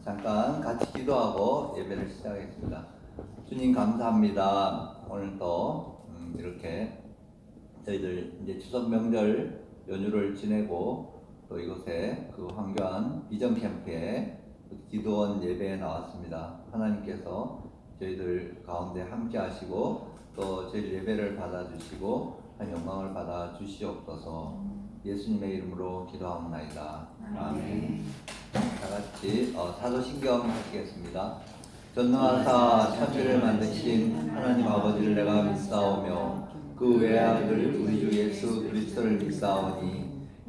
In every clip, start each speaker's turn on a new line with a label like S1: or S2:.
S1: 잠깐 같이 기도하고 예배를 시작하겠습니다. 주님 감사합니다. 오늘 또 이렇게 저희들 이제 추석 명절 연휴를 지내고 또 이곳에 그 황교안 비전 캠프에 기도원 예배에 나왔습니다. 하나님께서 저희들 가운데 함께 하시고 또 저희 예배를 받아주시고 한 영광을 받아 주시옵소서. 예수님의 이름으로 기도하옵나이다. 아멘. 다 같이 사도신경 하시겠습니다. 전능하사 천지를 만드신 하나님 아버지를 내가 믿사오며 그 외아들 우리 주 예수 그리스도를 믿사오니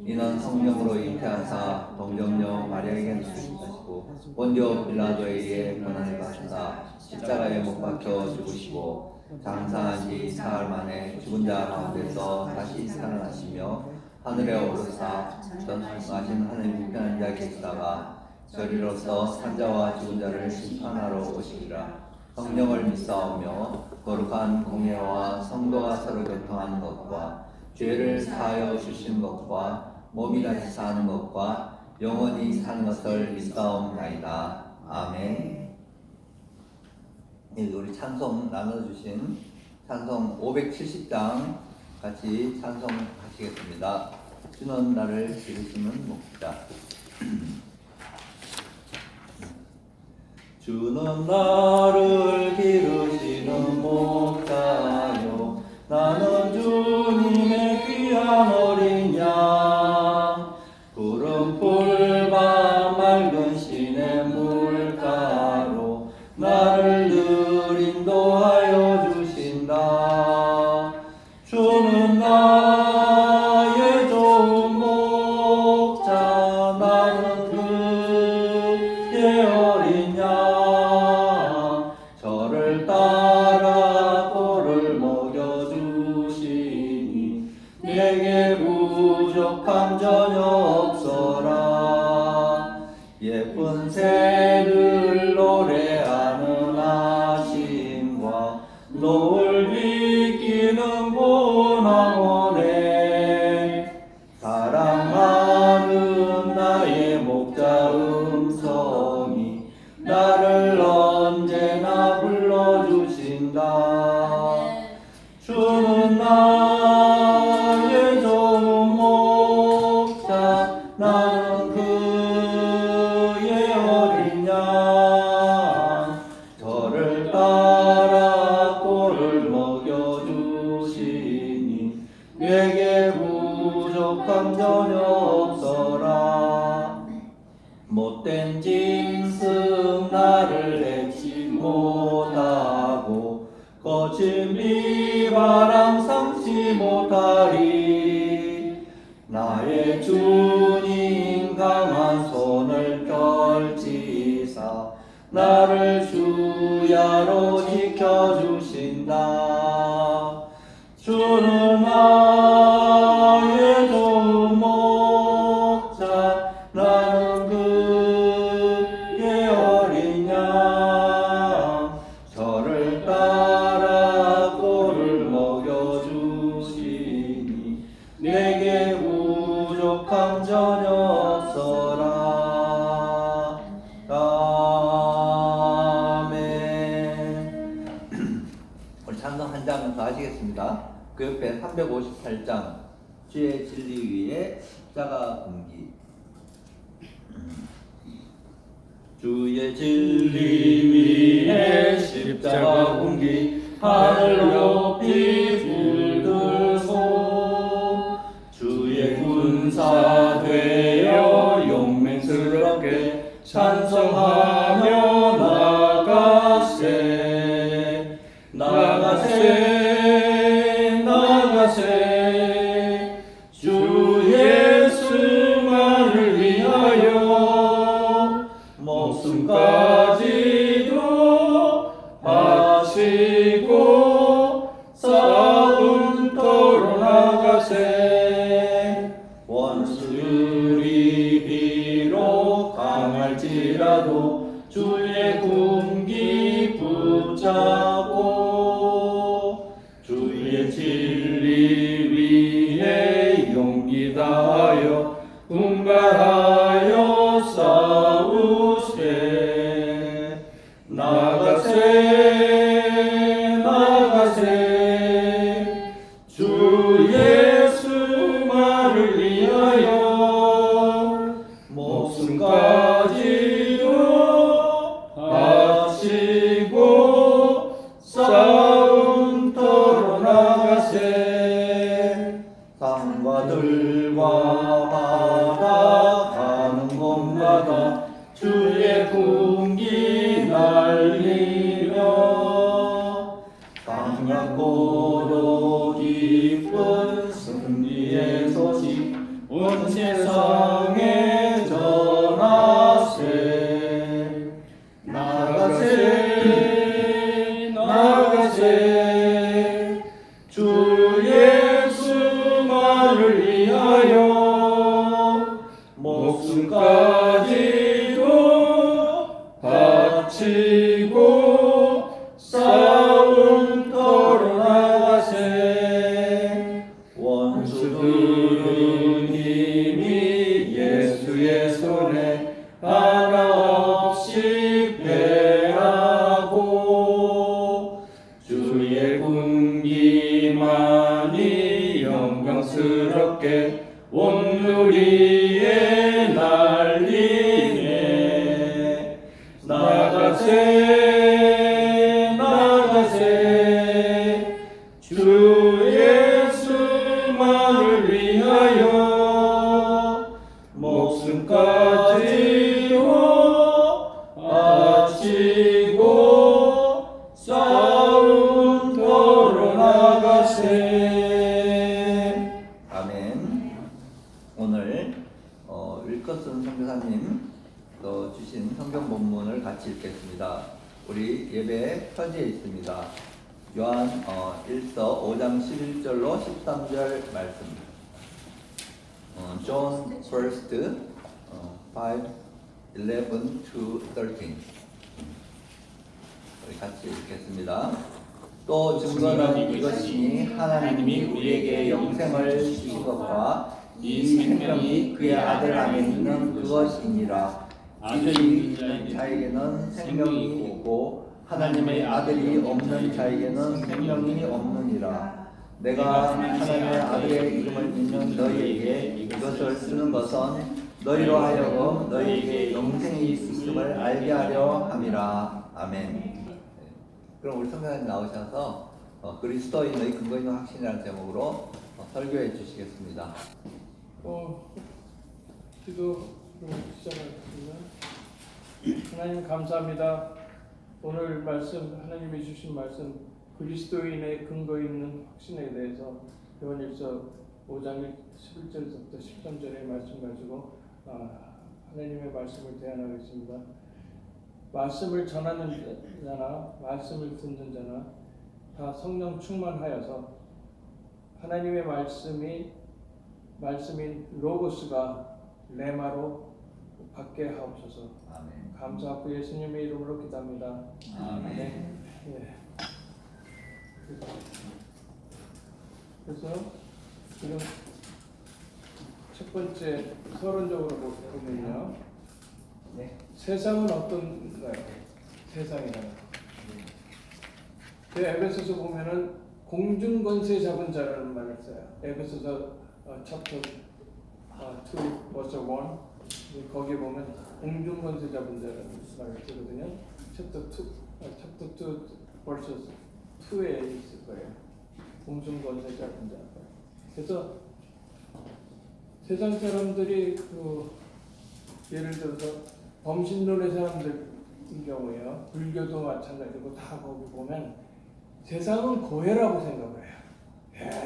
S1: 이는 성령으로 잉태하사 동정녀 마리아에게 나시고 본디오 빌라도에게 고난을 받으사 십자가에 못 박혀 죽으시고 장사한 지 사흘 만에 죽은 자 가운데서 다시 살아나시며 하늘에 오르사 전능하신 하나님 편한 자 계시다가 저리로서 산자와 죽은 자를 심판하러 오시리라. 성령을 믿사오며 거룩한 공예와 성도가 서로 교통하는 것과 죄를 사하여 주신 것과 몸이 다시 사는 것과 영원히 사는 것을 믿사옵나이다. 아멘. 우리 찬송 나눠주신 찬송 570장 같이 찬송하시겠습니다. 주는 나를 기르시는 목자. 주는 나를 기르시는 목자요 나는 주님의 귀한 어린 양 구름 푸르밤 맑은 시냇 물가로 나를 늘 인도하여 주신다. 주는 나의 좋은 목자 나는 그의 어린 양 저를 따라 꼴을 먹여주시니 내게 부족함 전혀 없어라. 예쁜 새들 노래하는 아심과 노을 비끼는 봄나무네 사랑하는 나의 목자 음성이 나를 언제나 불러주신다. 주는 나의 좋은 목자 나는 그의 어린 양 저를 따라 꼴을 먹여주시니 내게 부족함 전혀 없어라. 못된 짐승 나를 내지 못하고 거친 비바람 삼지 못하리. 나의 주님 강한 손을 펼치사 나를 주야로 지켜주신다. 주는 나의 좋은 목자 나는 그의 어린 양 저를 따라 꼴을 먹여주시니 내게 부족함 전혀 없어라. 아멘. 우리 찬송 한 장 더 하시겠습니다. 그 옆에 358장 주의 진리 위에 십자가 금기. 주의 진리 위에 십자가 금기 하늘 높이 불들소 주의 군사 되어 용맹스럽게 찬송하며 나가세 나가세 나가세 주 예수만을 위하여 목숨까지도 바치고 싸움터로 나가세 원수들이 비록 강할지라도 주의 군기 붙잡고 주의 진리 위에 용기 다하여 분발하여 싸우세
S2: 주의 군기 날리며 강력고도 기쁜 승리의 소식 온 세상에 전하세. 나가세 나가세 주 예수만을 위하여 목숨까지도 바치고 싸움터로 나가세. 원수들은 이미 예수의 손에 하나 없이 패하고 주의 군기만이 영광스럽게 온누리에 날리네. 나가세 나가세 주 예수만을 위하여 목숨까지도 바치고 싸움터로 나가세.
S1: 아멘. 오늘 윌커슨 선교사님 또 주신 성경 본문을 같이 읽겠습니다. 우리 예배 표지에 있습니다. 요한 1서 5장 11절로 13절 말씀. John 1st 5:11 to 13. 우리 같이 읽겠습니다. 또 증거는 이것이니 하나님이 우리에게 영생을 주신 것과 이 생명이 그의 아들 안에 있는 그것이니라. 아들이 있는 자에게는 생명이 있고 하나님의 아들이 없는 자에게는 생명이 없느니라. 내가 하나님의 아들의 이름을 믿는 너희에게 이것을 쓰는 것은 너희로 하여금 너희에게 영생이 있음을 알게 하려 함이라. 아멘. 그럼 우리 성도님 나오셔서 그리스도인의 근거 있는 확신이라는 제목으로 설교해 주시겠습니다.
S2: 기도로 시작하겠습니다. 하나님 감사합니다. 오늘 말씀, 하나님이 주신 말씀, 그리스도인의 근거 있는 확신에 대해서 요한일서 5장 11절부터 13절의 말씀 가지고 하나님의 말씀을 대안하겠습니다. 말씀을 전하는 자나 말씀을 듣는 자나 다 성령 충만하여서 하나님의 말씀인 로고스가 레마로 받게 하옵소서.
S1: 아멘.
S2: 감사하고 예수님의 이름으로 기도합니다.
S1: 아멘.
S2: 네. 그래서 지금 첫 번째 서론적으로 보면요.
S1: 네.
S2: 세상은 어떤가요? 세상이라는. 에베소서 보면은 공중권세 잡은 자라는 말을 써요. 에베소서 챕터 2 verse 1 거기에 보면 공중권세 잡은 자라는 말을 쓰거든요. 챕터 2 verse 2에 있을 거예요. 공중권세 잡은 자. 그래서 세상 사람들이 예를 들어서 범신론의 사람들인 경우에요. 불교도 마찬가지고 다 거기 보면 세상은 고해라고 생각을 해요.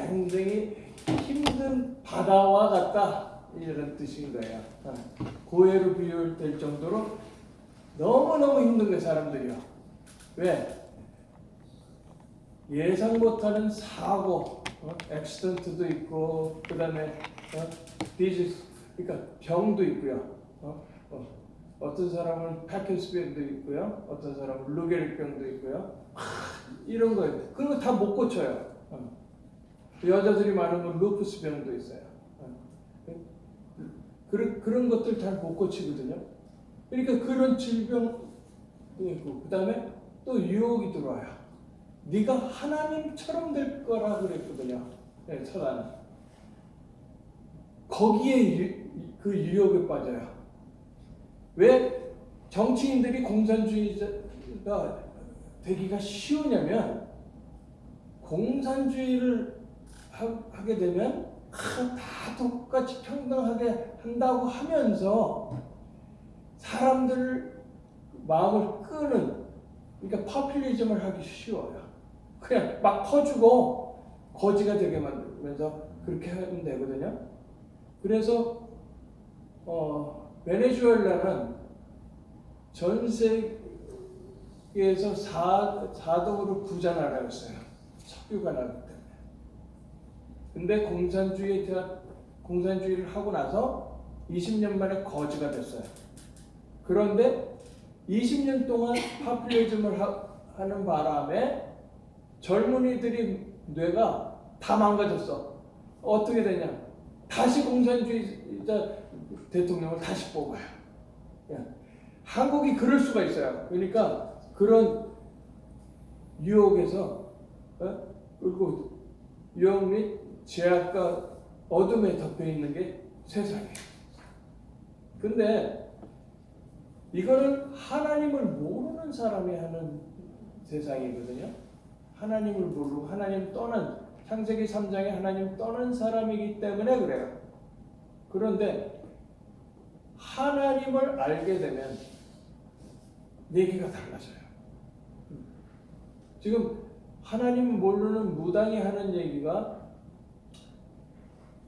S2: 굉장히 힘든 바다와 같다 이런 뜻인 거예요. 고해로 비유될 정도로 너무너무 힘든 게 사람들이요. 왜? 예상 못하는 사고, 액시던트도 있고, 그 다음에 디지스, 그러니까 병도 있고요. 어떤 사람은 파킨슨병도 있고요. 어떤 사람은 루게릭병도 있고요. 이런 거예요. 그런 거 다 못 고쳐요. 여자들이 많으면 루푸스병도 있어요. 그런 것들 잘 못 고치거든요. 그러니까 그런 질병도 있고, 그 다음에 또 유혹이 들어와요. 네가 하나님처럼 될 거라 그랬거든요. 네, 천하는. 거기에 그 유혹에 빠져요. 왜 정치인들이 공산주의자가 되기가 쉬우냐면 공산주의를 하게 되면 다 똑같이 평등하게 한다고 하면서 사람들을 마음을 끄는, 그러니까 파퓰리즘을 하기 쉬워요. 그냥 막 퍼주고 거지가 되게 만들면서 그렇게 하면 되거든요. 그래서 베네수엘라는 전 세계에서 4등으로 부자 나라였어요. 석유가 나기 때문에. 근데 공산주의를 하고 나서 20년 만에 거지가 됐어요. 그런데 20년 동안 파퓰리즘을 하는 바람에 젊은이들이 뇌가 다 망가졌어. 어떻게 되냐? 다시 공산주의자 대통령을 다시 뽑아요. 한국이 그럴 수가 있어요. 그러니까 그런 유혹에서 그리고 유혹 및 제약과 어둠에 덮여 있는 게 세상이에요. 근데 이거는 하나님을 모르는 사람이 하는 세상이거든요. 하나님을 모르고 하나님 떠난, 창세기 3장에 하나님 떠난 사람이기 때문에 그래요. 그런데 하나님을 알게 되면 얘기가 달라져요. 지금 하나님 모르는 무당이 하는 얘기가,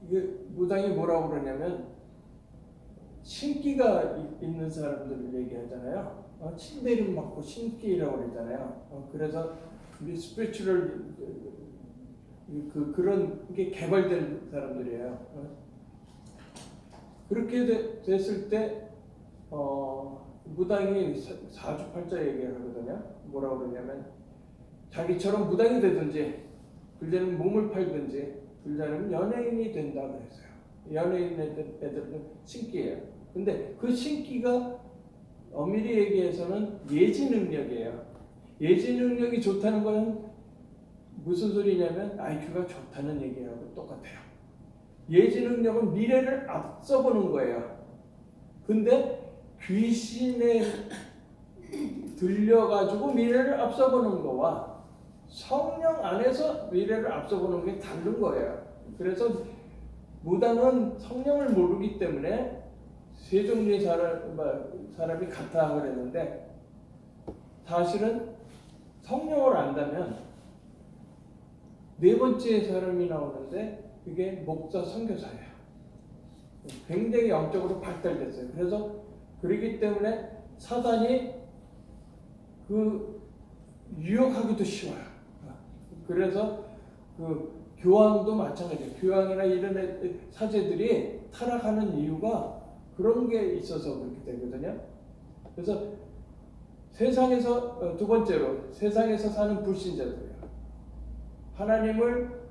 S2: 이게 무당이 뭐라고 그러냐면 신기가 있는 사람들을 얘기하잖아요. 침대를 맞고 신기라고 그러잖아요. 그래서 우리 스피리추얼 그런 게 개발된 사람들이에요. 그렇게 됐을 때 무당이 사주팔자 얘기를 하거든요. 뭐라고 그러냐면 자기처럼 무당이 되든지 불자는 몸을 팔든지 불자는 연예인이 된다 그랬어요. 연예인 애들은 신기예요. 근데 그 신기가 엄밀히 얘기해서는 예지 능력이에요. 예지 능력이 좋다는 건 무슨 소리냐면 IQ가 좋다는 얘기하고 똑같아요. 예지 능력은 미래를 앞서보는 거예요. 근데 귀신에 들려가지고 미래를 앞서보는 거와 성령 안에서 미래를 앞서보는 게 다른 거예요. 그래서 무당은 성령을 모르기 때문에 세 종류의 사람이 같아 그랬는데, 사실은 성령을 안다면 네 번째 사람이 나오는데 그게 목사 선교사예요. 굉장히 영적으로 발달됐어요. 그래서 그렇기 때문에 사단이 유혹하기도 쉬워요. 그래서 교황도 마찬가지예요. 교황이나 이런 사제들이 타락하는 이유가 그런 게 있어서 그렇게 되거든요. 그래서 세상에서 두 번째로 세상에서 사는 불신자들이에요. 하나님을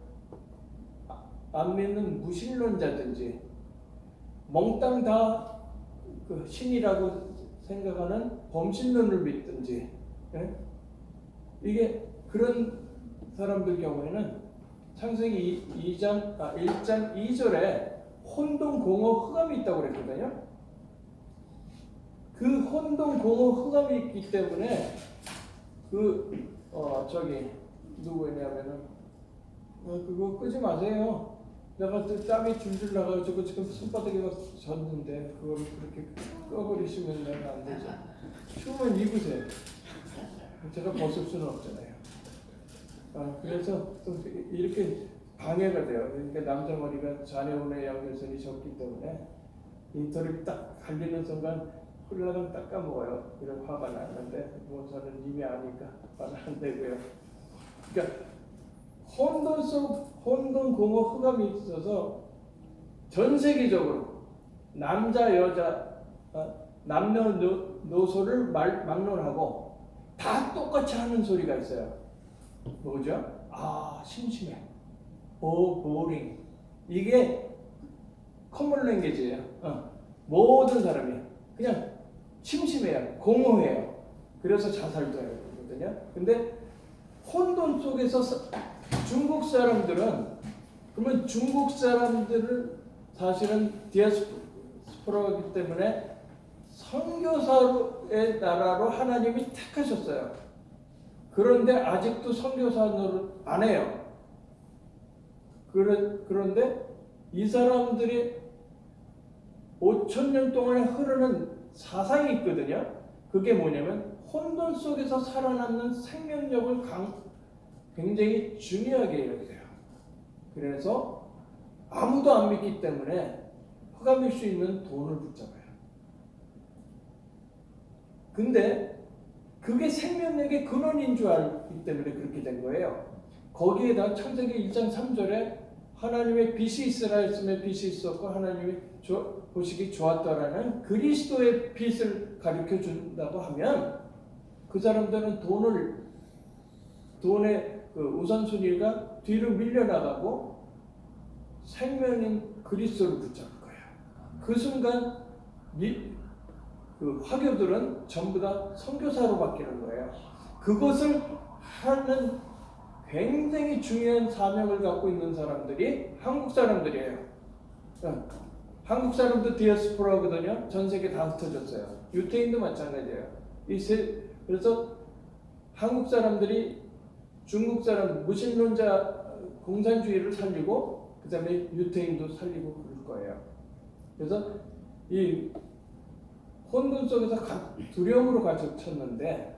S2: 안 믿는 무신론자든지 몽땅 다 그 신이라고 생각하는 범신론을 믿든지, 이게 그런 사람들 경우에는 창세기 1장 2절에 혼돈, 공허, 흑암이 있다고 그랬거든요. 그 혼돈, 공허, 흑암이 있기 때문에 누구냐면은 그거 끄지 마세요. 내가 땀이 줄줄 나가지고 지금 손바닥에 졌는데 그걸 그렇게 꺼버리시면 내가 안 되죠. 추우면 입으세요. 제가 벗을 수는 없잖아요. 그래서 좀 이렇게 방해가 돼요. 그러니까 남자 머리가 자녀운의 연결선이 적기 때문에 인터뷰 딱 갈리는 순간 홀라당 딱 까먹어요. 이런 화가 나는데 뭐 저는 이미 아니까 화가 안 되고요. 그러니까 혼돈, 공허, 흑암이 있어서 전 세계적으로 남자, 여자, 남녀노소를 막론하고 다 똑같이 하는 소리가 있어요. 뭐죠? 심심해. 보링. 이게 커먼 랭귀지예요. 모든 사람이 그냥 심심해요. 공허해요. 그래서 자살도 해요. 그러거든요. 근데 혼돈 속에서 중국 사람들은, 그러면 중국 사람들은 사실은 디아스포라이기 때문에 선교사의 나라로 하나님이 택하셨어요. 그런데 아직도 선교사 노릇 안 해요. 그런데 이 사람들이 5,000년 동안에 흐르는 사상이 있거든요. 그게 뭐냐면 혼돈 속에서 살아남는 생명력을 굉장히 중요하게 여기세요. 그래서 아무도 안 믿기 때문에 흑암일 수 있는 돈을 붙잡아요. 근데 그게 생명력의 근원인 줄 알기 때문에 그렇게 된 거예요. 거기에다 창세기 1장 3절에 하나님의 빛이 있으라 했으면 빛이 있었고 하나님이 보시기 좋았다라는 그리스도의 빛을 가르쳐 준다고 하면 그 사람들은 돈의 그 우선순위가 뒤로 밀려나가고 생명인 그리스도를 붙잡을 거예요. 그 순간 그 화교들은 전부 다 선교사로 바뀌는 거예요. 그것을 하는 굉장히 중요한 사명을 갖고 있는 사람들이 한국 사람들이에요. 한국 사람도 디아스포라거든요. 전 세계 다 흩어졌어요. 유태인도 마찬가지예요. 그래서 한국 사람들이 중국 사람 무신론자 공산주의를 살리고 그 다음에 유태인도 살리고 그럴 거예요. 그래서 이 혼돈 속에서 두려움으로 가득 찼는데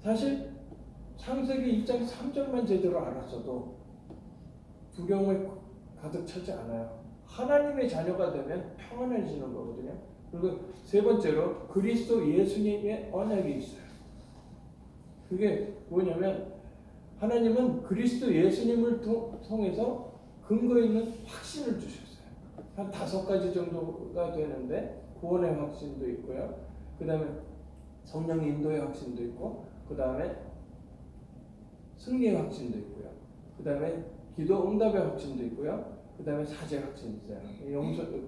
S2: 사실 창세기 2장 3절만 제대로 알았어도 두려움에 가득 차지 않아요. 하나님의 자녀가 되면 평안해지는 거거든요. 그리고 세 번째로 그리스도 예수님의 언약이 있어요. 그게 뭐냐면 하나님은 그리스도 예수님을 통해서 근거 있는 확신을 주셨어요. 한 5가지 정도가 되는데 구원의 확신도 있고요. 그 다음에 성령 인도의 확신도 있고 그 다음에 승리의 확신도 있고요. 그 다음에 기도 응답의 확신도 있고요. 그 다음에 사죄의 확신이 있어요.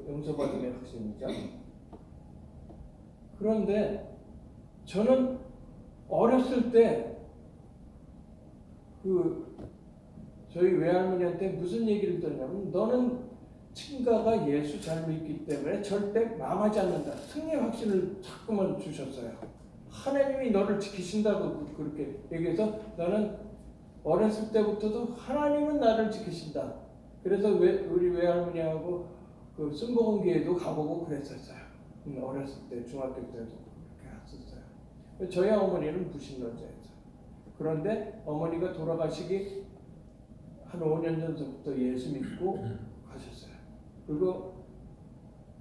S2: 용서받음의 확신이죠. 그런데 저는 어렸을 때 저희 외할머니한테 무슨 얘기를 들었냐면 너는 친가가 예수 잘 믿기 때문에 절대 망하지 않는다. 승리의 확신을 자꾸만 주셨어요. 하나님이 너를 지키신다고 그렇게 얘기해서 나는 어렸을 때부터도 하나님은 나를 지키신다. 그래서 우리 외할머니하고 그 순복음교회도 가보고 그랬었어요. 어렸을 때 중학교 때도 그렇게 갔었어요. 저희 어머니는 무신론자였어요. 그런데 어머니가 돌아가시기 한 5년 전부터 예수 믿고 가셨어요. 그리고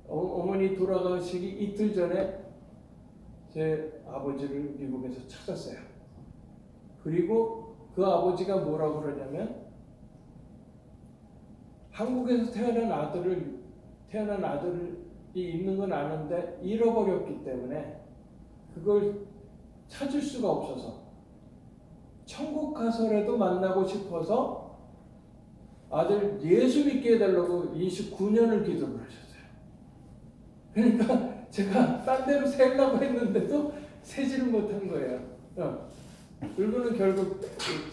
S2: 어머니 돌아가시기 이틀 전에 제 아버지를 미국에서 찾았어요. 그리고 그 아버지가 뭐라고 그러냐면 한국에서 태어난 아들이 있는 건 아는데 잃어버렸기 때문에 그걸 찾을 수가 없어서 천국 가서라도 만나고 싶어서 아들 예수 믿게 해달라고 29년을 기도를 하셨어요. 그러니까 제가 딴 데로 세려고 했는데도 세지를 못한 거예요. 그리고는 결국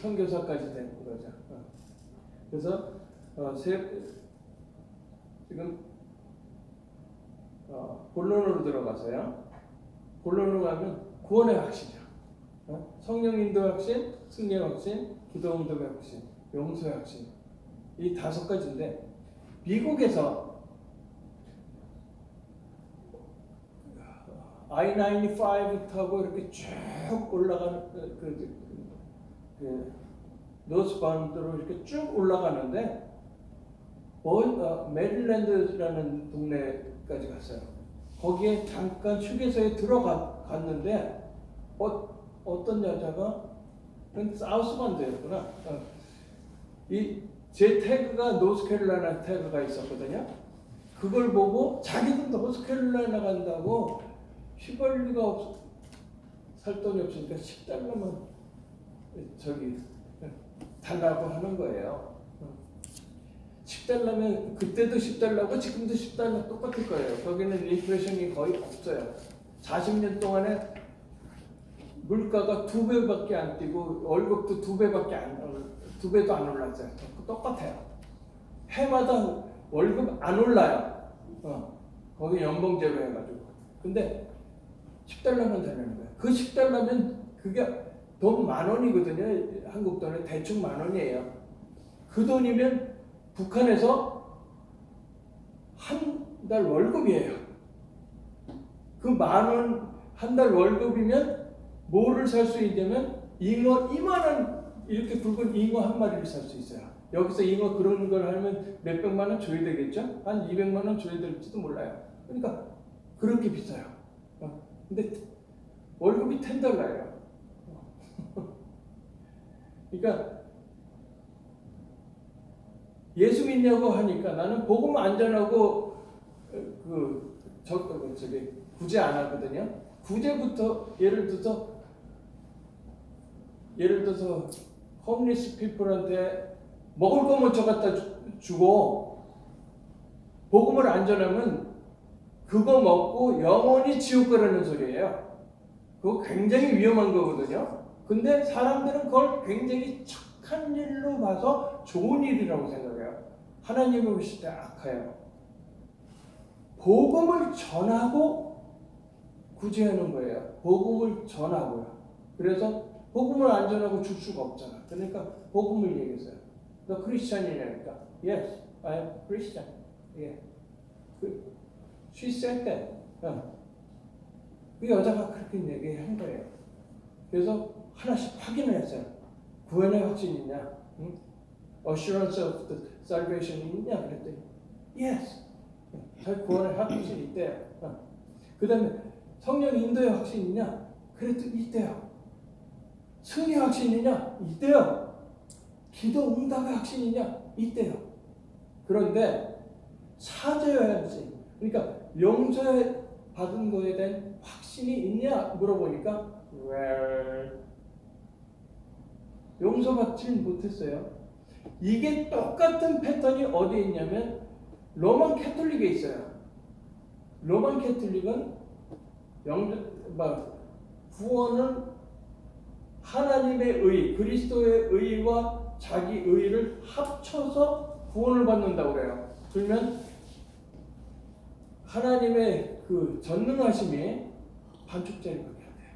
S2: 선교사까지 된 거죠. 그래서 지금 본론으로 들어가서요. 본론으로 가면 구원의 확신이요. 성령 인도의 확신, 승리의 확신, 기도 응답의 확신, 용서의 확신. 이 5가지인데 미국에서 I-95 타고 이렇게 쭉 올라가는 노스바운드로 이렇게 쭉 올라가는데 메릴랜드라는 동네까지 갔어요. 거기에 잠깐 휴게소에 들어갔는데 어떤 여자가 사우스반드였구나. 제 태그가 노스캐롤라이나 태그가 있었거든요. 그걸 보고 자기도 노스캐롤라이나 간다고 휘발유가 살 돈이 없으니까 $10만 달라고 하는 거예요. $10면 그때도 $10고 지금도 $10 똑같을 거예요. 거기는 인플레이션이 거의 없어요. 40년 동안에 물가가 2배밖에 안 뛰고 월급도 2배도 안 올랐어요. 똑같아요. 해마다 월급 안 올라요. 거기 연봉제로 해가지고. 근데 $10만 되는 거예요. 그 $10면 그게 돈 10,000원이거든요. 한국 돈에 대충 10,000원이에요. 그 돈이면 북한에서 한 달 월급이에요. 그 10,000원 한 달 월급이면 뭐를 살 수 있냐면 잉어 이만한 이렇게 굵은 잉어 한 마리를 살 수 있어요. 여기서 잉어 그런 걸 하면 몇백만 원 줘야 되겠죠? 한 200만 원 줘야 될지도 몰라요. 그러니까 그렇게 비싸요. 근데 월급이 $10예요. 그러니까 예수 믿냐고 하니까 나는 복음 안 전하고 저기 구제 안 하거든요. 구제부터 예를 들어서 홈리스 피플한테 먹을 거 먼저 갖다 주고 복음을 안 전하면 그거 먹고 영원히 지옥 가라는 소리예요. 그거 굉장히 위험한 거거든요. 근데 사람들은 그걸 굉장히 착한 일로 봐서 좋은 일이라고 생각해요. 하나님이 보실 때 악해요. 복음을 전하고 구제하는 거예요. 복음을 전하고요. 그래서 복음을 안 전하고 줄 수가 없잖아. 그러니까 복음을 얘기했어요. 너 크리스찬이냐니까. Yes, I am Christian. Yeah. She said that. 그 여자가 그렇게 얘기한 거예요. 그래서 하나씩 확인을 했어요. 구원의 확신이 있냐? 응? Assurance of the salvation 있냐? 그랬더니 Yes. 잘 구원의 확신이 있대요. 그 다음에 성령 인도의 확신이 있냐? 그랬더니 있대요. 승리 확신이냐? 있대요. 기도 응답의 확신이냐? 있대요. 그런데 사죄의 확신, 그러니까 용서해 받은 거에 대한 확신이 있냐 물어보니까 용서받지 못했어요. 이게 똑같은 패턴이 어디에 있냐면 로만 캐톨릭에 있어요. 로만 캐톨릭은 구원은 하나님의 의, 그리스도의 의와 자기 의를 합쳐서 구원을 받는다고 그래요. 그러면 하나님의 그 전능하심이 반쪽짜리밖에 안 돼요.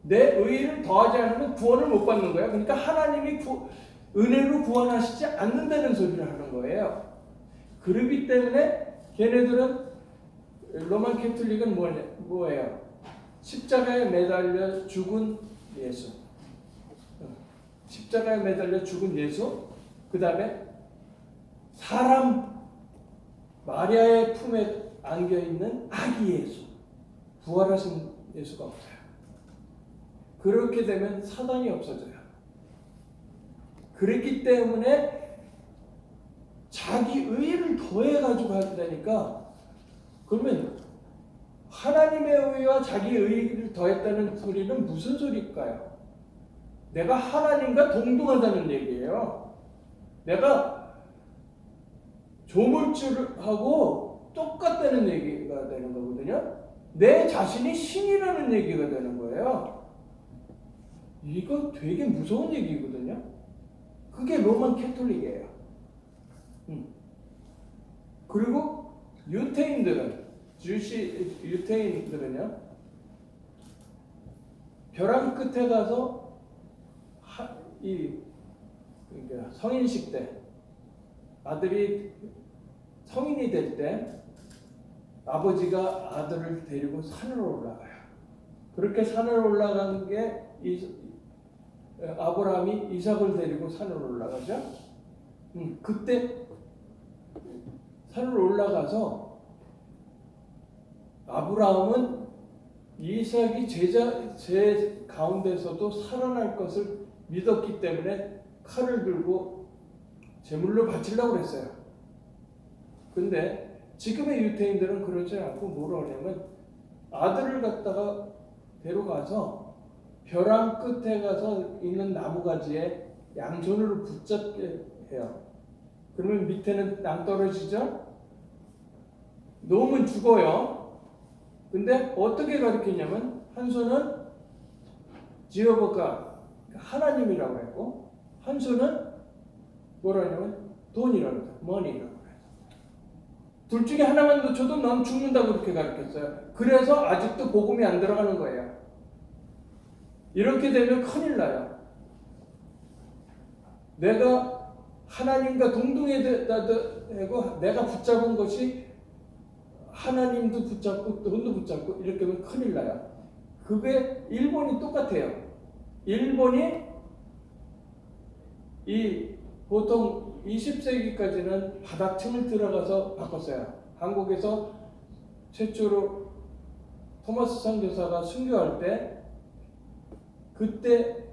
S2: 내 의를 더하지 않으면 구원을 못 받는 거예요. 그러니까 하나님이 은혜로 구원하시지 않는다는 소리를 하는 거예요. 그렇기 때문에 걔네들은 로만 캐톨릭은 뭐예요? 십자가에 매달려 죽은 예수. 십자가에 매달려 죽은 예수. 그 다음에 사람 마리아의 품에 안겨있는 아기 예수. 부활하신 예수가 없어요. 그렇게 되면 사단이 없어져요. 그렇기 때문에 자기 의를 더해가지고 한다니까 그러면 하나님의 의와 자기 의를 더했다는 소리는 무슨 소리일까요? 내가 하나님과 동등하다는 얘기예요. 내가 조물주하고 똑같다는 얘기가 되는 거거든요. 내 자신이 신이라는 얘기가 되는 거예요. 이거 되게 무서운 얘기거든요. 그게 로만 캐톨릭이에요. 그리고 유태인들은요, 벼랑 끝에 가서 그러니까 성인식 때 아들이 성인이 될 때 아버지가 아들을 데리고 산으로 올라가요. 그렇게 산을 올라간 게 아브라함이 이삭을 데리고 산으로 올라가죠. 그때 산을 올라가서 아브라함은 이삭이 제 가운데서도 살아날 것을 믿었기 때문에 칼을 들고 제물로 바치려고 했어요. 근데 지금의 유태인들은 그러지 않고 뭐라 하냐면 아들을 갖다가 데려가서 벼랑 끝에 가서 있는 나무가지에 양손으로 붙잡게 해요. 그러면 밑에는 낭떠러지죠? 놓으면 죽어요. 근데 어떻게 가르쳤냐면 한 손은 지어버가 하나님이라고 했고 한 손은 뭐라 하냐면 돈이라고 해요. 머니라고 해요. 둘 중에 하나만 놓쳐도 넌 죽는다고 그렇게 가르쳤어요. 그래서 아직도 복음이 안 들어가는 거예요. 이렇게 되면 큰일 나요. 내가 하나님과 동등하고 내가 붙잡은 것이 하나님도 붙잡고 돈도 붙잡고 이렇게 하면 큰일 나요. 그게 일본이 똑같아요. 일본이 보통 20세기까지는 바닥층을 들어가서 바꿨어요. 한국에서 최초로 토마스 선교사가 순교할 때 그때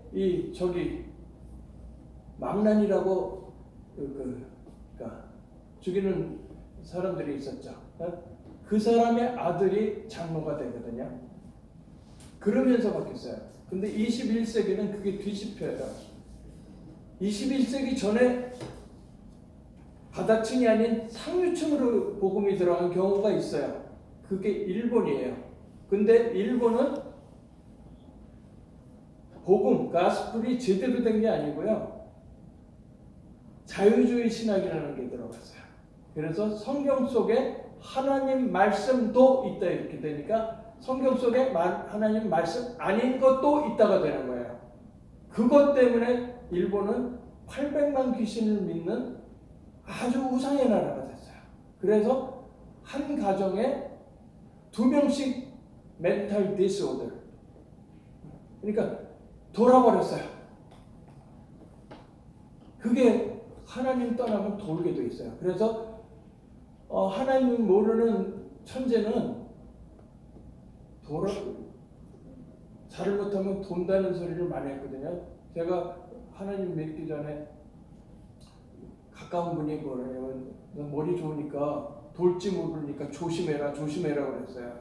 S2: 망난이라고 그러니까 죽이는 사람들이 있었죠. 그 사람의 아들이 장로가 되거든요. 그러면서 바뀌었어요. 근데 21세기는 그게 뒤집혀요. 21세기 전에 바닥층이 아닌 상류층으로 복음이 들어간 경우가 있어요. 그게 일본이에요. 근데 일본은 복음, 가스펠이 제대로 된 게 아니고요. 자유주의 신학이라는 게 들어갔어요. 그래서 성경 속에 하나님 말씀도 있다 이렇게 되니까 성경 속에 하나님 말씀 아닌 것도 있다가 되는 거예요. 그것 때문에 일본은 800만 귀신을 믿는 아주 우상의 나라가 됐어요. 그래서 한 가정에 2명씩 멘탈 디스오더, 그러니까 돌아버렸어요. 그게 하나님 떠나면 돌게 돼 있어요. 그래서 하나님 모르는 천재는 잘못하면 돈다는 소리를 많이 했거든요. 제가 하나님 믿기 전에 가까운 분이 뭐냐면 너 머리 좋으니까 돌지 모르니까 조심해라 그랬어요.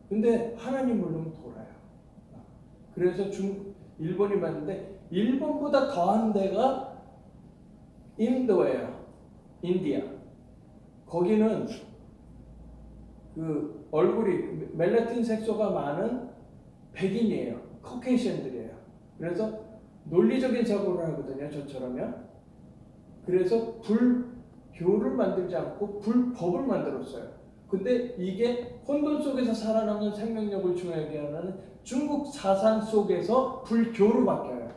S2: 근데 하나님 모르면 돌아요. 그래서 일본이 봤는데 일본보다 더한 데가 인도예요. 인디아. 거기는 그 얼굴이 멜라틴 색소가 많은 백인이에요. 커케이션들이에요. 그래서 논리적인 사고를 하거든요. 저처럼요. 그래서 불교를 만들지 않고 불법을 만들었어요. 근데 이게 혼돈 속에서 살아남는 생명력을 중요하게 하는 중국 사상 속에서 불교로 바뀌어요.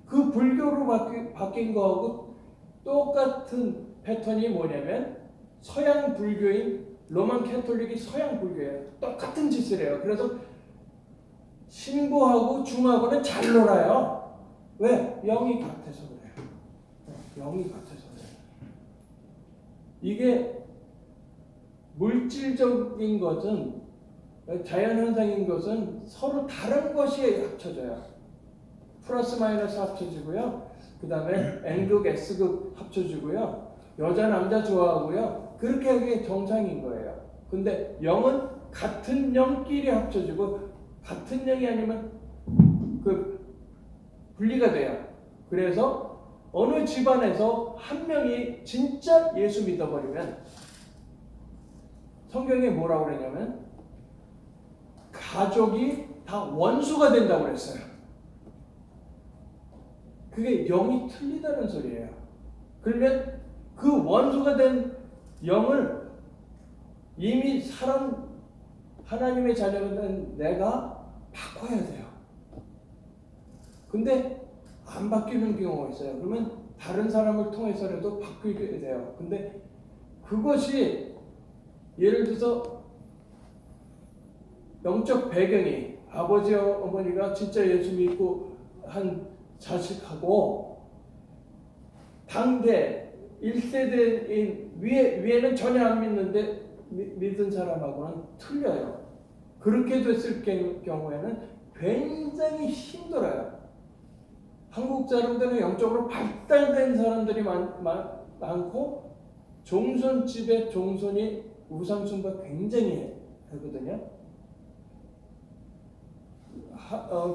S2: 그 불교로 바뀐 거하고 똑같은 패턴이 뭐냐면 서양 불교인 로만 캐톨릭이 서양 불교예요. 똑같은 짓을 해요. 그래서 신부하고 중하고는 잘 놀아요. 왜? 영이 같아서 그래요. 영이 같아서 그래요. 이게 물질적인 것은, 자연현상인 것은 서로 다른 것이 합쳐져요. 플러스 마이너스 합쳐지고요. 그 다음에 N극, S극 합쳐지고요. 여자, 남자 좋아하고요. 그렇게 하는 게 정상인 거예요. 근데 영은 같은 영끼리 합쳐지고 같은 영이 아니면 분리가 돼요. 그래서 어느 집안에서 한 명이 진짜 예수 믿어버리면 성경에 뭐라고 그러냐면 가족이 다 원수가 된다고 그랬어요. 그게 영이 틀리다는 소리예요. 그러면 그 원수가 된 영을 이미 하나님의 자녀가 된 내가 바꿔야 돼요. 근데 안 바뀌는 경우가 있어요. 그러면 다른 사람을 통해서라도 바뀌게 돼요. 근데 그것이 예를 들어서 영적 배경이 아버지 어머니가 진짜 예수 믿고 한 자식하고 당대 1세대인 위에는 전혀 안 믿는데 믿은 사람하고는 틀려요. 그렇게 됐을 경우에는 굉장히 힘들어요. 한국 사람들은 영적으로 발달된 사람들이 많고 종손집에 종손이 우상숭배 굉장히 하거든요.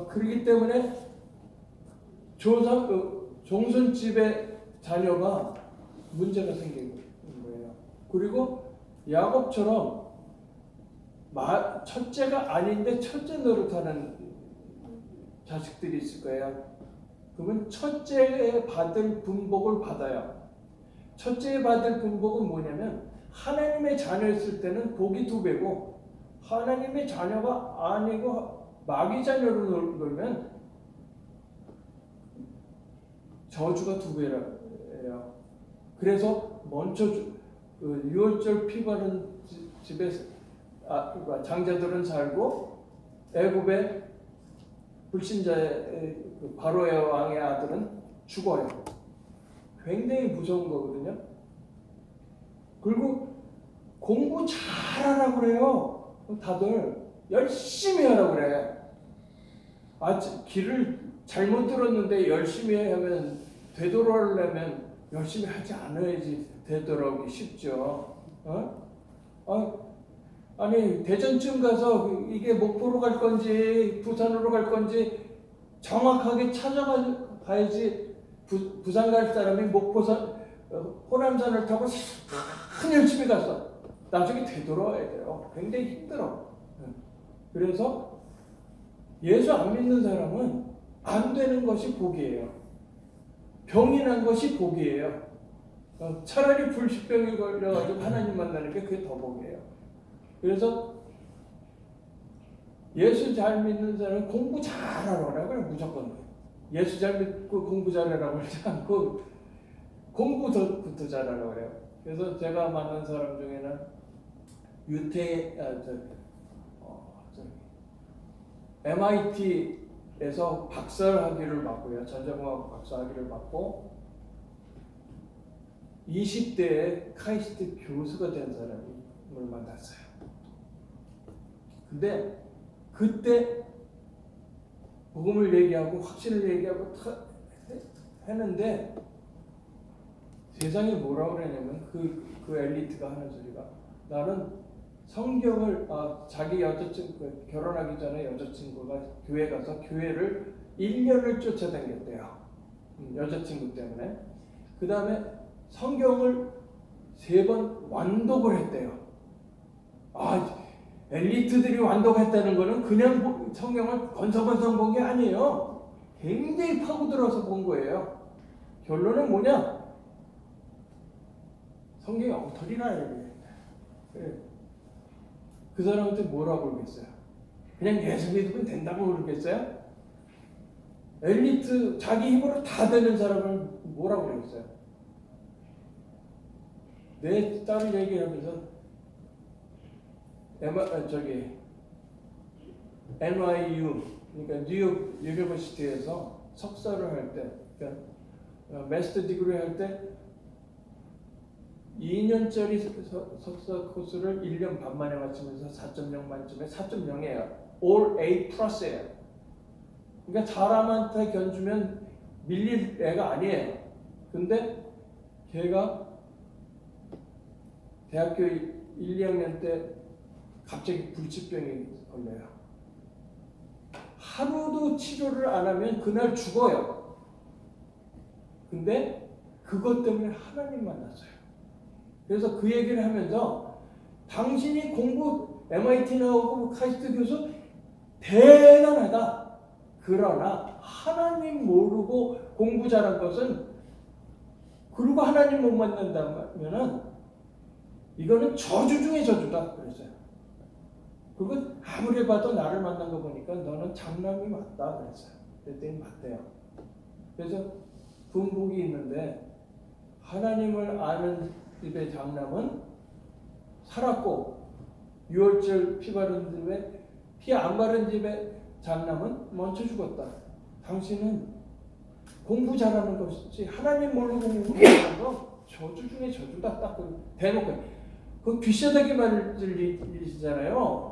S2: 그렇기 때문에 종손집의 자녀가 문제가 생기는 거예요. 그리고 야곱처럼 첫째가 아닌데 첫째 노릇하는 자식들이 있을 거예요. 그러면 첫째에 받을 분복을 받아요. 첫째에 받을 분복은 뭐냐면 하나님의 자녀였을 때는 복이 2배고 하나님의 자녀가 아니고 마귀 자녀로 놀면 저주가 2배예요. 그래서 먼저 6월절 피 바른 집에 장자들은 살고 애굽의 불신자의 그 바로의 왕의 아들은 죽어요. 굉장히 무서운 거거든요. 그리고 공부 잘하라고 그래요. 다들 열심히 하라고 그래. 길을 잘못 들었는데 열심히 하면 되돌아오려면 열심히 하지 않아야지 되돌아오기 쉽죠. 아니 대전쯤 가서 이게 목포로 갈 건지 부산으로 갈 건지 정확하게 찾아가야지. 부산 갈 사람이 목포산 호남산을 타고 열심히 갔어. 나중에 되돌아와야 돼요. 굉장히 힘들어. 그래서 예수 안 믿는 사람은 안 되는 것이 복이에요. 병이 난 것이 복이에요. 차라리 불치병이 걸려가지고 하나님 만나는 게 그게 더 복이에요. 그래서 예수 잘 믿는 사람은 공부 잘하라고 무조건. 예수 잘 믿고 공부 잘하라고 하지 않고 공부부터 잘하라고 그래요. 그래서 제가 만난 사람 중에는 MIT에서 박사학위를 받고요. 전자공학 박사학위를 받고 20대에 카이스트 교수가 된 사람을 만났어요. 근데 그때 복음을 얘기하고 확신을 얘기하고 했는데 세상이 뭐라고 그러냐면 그 엘리트가 하는 소리가 나는 성경을 자기 여자친구 결혼하기 전에 여자친구가 교회 가서 교회를 1년을 쫓아다녔대요. 여자친구 때문에. 그 다음에 성경을 3번 완독을 했대요. 엘리트들이 완독했다는 거는 그냥 성경을 건성건성 본 게 아니에요. 굉장히 파고들어서 본 거예요. 결론은 뭐냐? 성경이 엉터리라 얘기해. 그 사람한테 뭐라고 그러겠어요? 그냥 예수 믿으면 된다고 그러겠어요? 엘리트 자기 힘으로 다 되는 사람을 뭐라고 그러겠어요? 내 딸을 얘기하면서 NYU 그러니까 뉴욕 유니버시티에서 석사를 할 때, 그러니까 마스터 디그리 할 때 2년짜리 석사 코스를 1년 반 만에 마치면서 4.0 만점에 4.0이에요. All A 플러스예요. 그러니까 사람한테 견주면 밀릴 애가 아니에요. 근데 걔가 대학교 1, 2학년 때 갑자기 불치병이 걸려요. 하루도 치료를 안 하면 그날 죽어요. 근데 그것 때문에 하나님 만났어요. 그래서 그 얘기를 하면서 당신이 공부 MIT 나오고 카이스트 교수 대단하다. 그러나 하나님 모르고 공부 잘한 것은 그리고 하나님 못 만난다면은 이거는 저주 중에 저주다 그랬어요. 그리고 아무리 봐도 나를 만난 거 보니까 너는 장남이 맞다 그랬어요. 그랬더니 맞대요. 그래서 분복이 있는데 하나님을 아는 집의 장남은 살았고 6월절 피 바른 집에 피 안 바른 집의 장남은 먼저 죽었다. 당신은 공부 잘하는 것이지 하나님 모르고 공부 잘하는 거 저주 중에 저주다. 딱 대놓고 그 귀싸대기 말을 일이잖아요.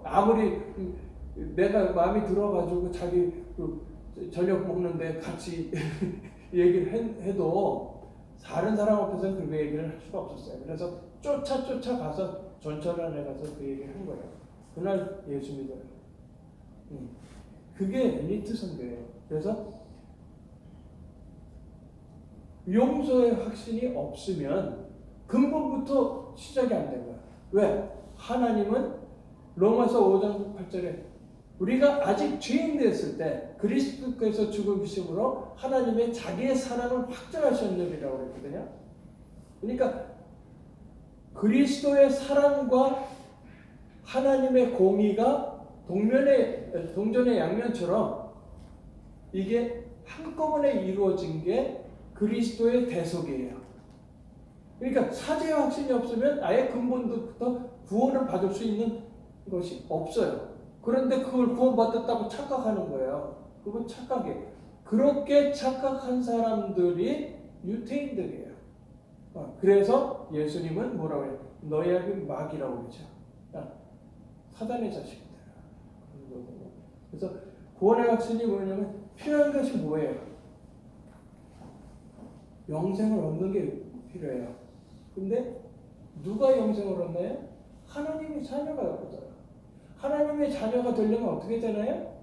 S2: 아무리 내가 마음이 들어가지고 자기 저녁 먹는데 같이 얘기를 해도 다른 사람 앞에서는 그렇게 얘기를 할 수가 없었어요. 그래서 쫓아가서 전철안에 가서 그 얘기를 한 거예요. 그날 예수 믿어요. 그게 엘리트 선교예요. 그래서 용서의 확신이 없으면 근본부터 시작이 안 된 거야. 왜? 하나님은 로마서 5장 8절에 우리가 아직 죄인 됐을 때 그리스도께서 죽으심으로 하나님의 자기의 사랑을 확증하셨느니라고 그랬거든요. 그러니까 그리스도의 사랑과 하나님의 공의가 동전의 양면처럼 이게 한꺼번에 이루어진 게 그리스도의 대속이에요. 그러니까 사죄의 확신이 없으면 아예 근본부터 구원을 받을 수 있는 것이 없어요. 그런데 그걸 구원받았다고 착각하는 거예요. 그건 착각이에요. 그렇게 착각한 사람들이 유태인들이에요. 그래서 예수님은 뭐라고 해요? 너희에게 마귀라고 그러죠. 사단의 자식들. 그래서 구원의 확신이 뭐냐면 필요한 것이 뭐예요? 영생을 얻는 게 필요해요. 근데 누가 영생을 얻나요? 하나님의 자녀가 얻어요. 하나님의 자녀가 되려면 어떻게 되나요?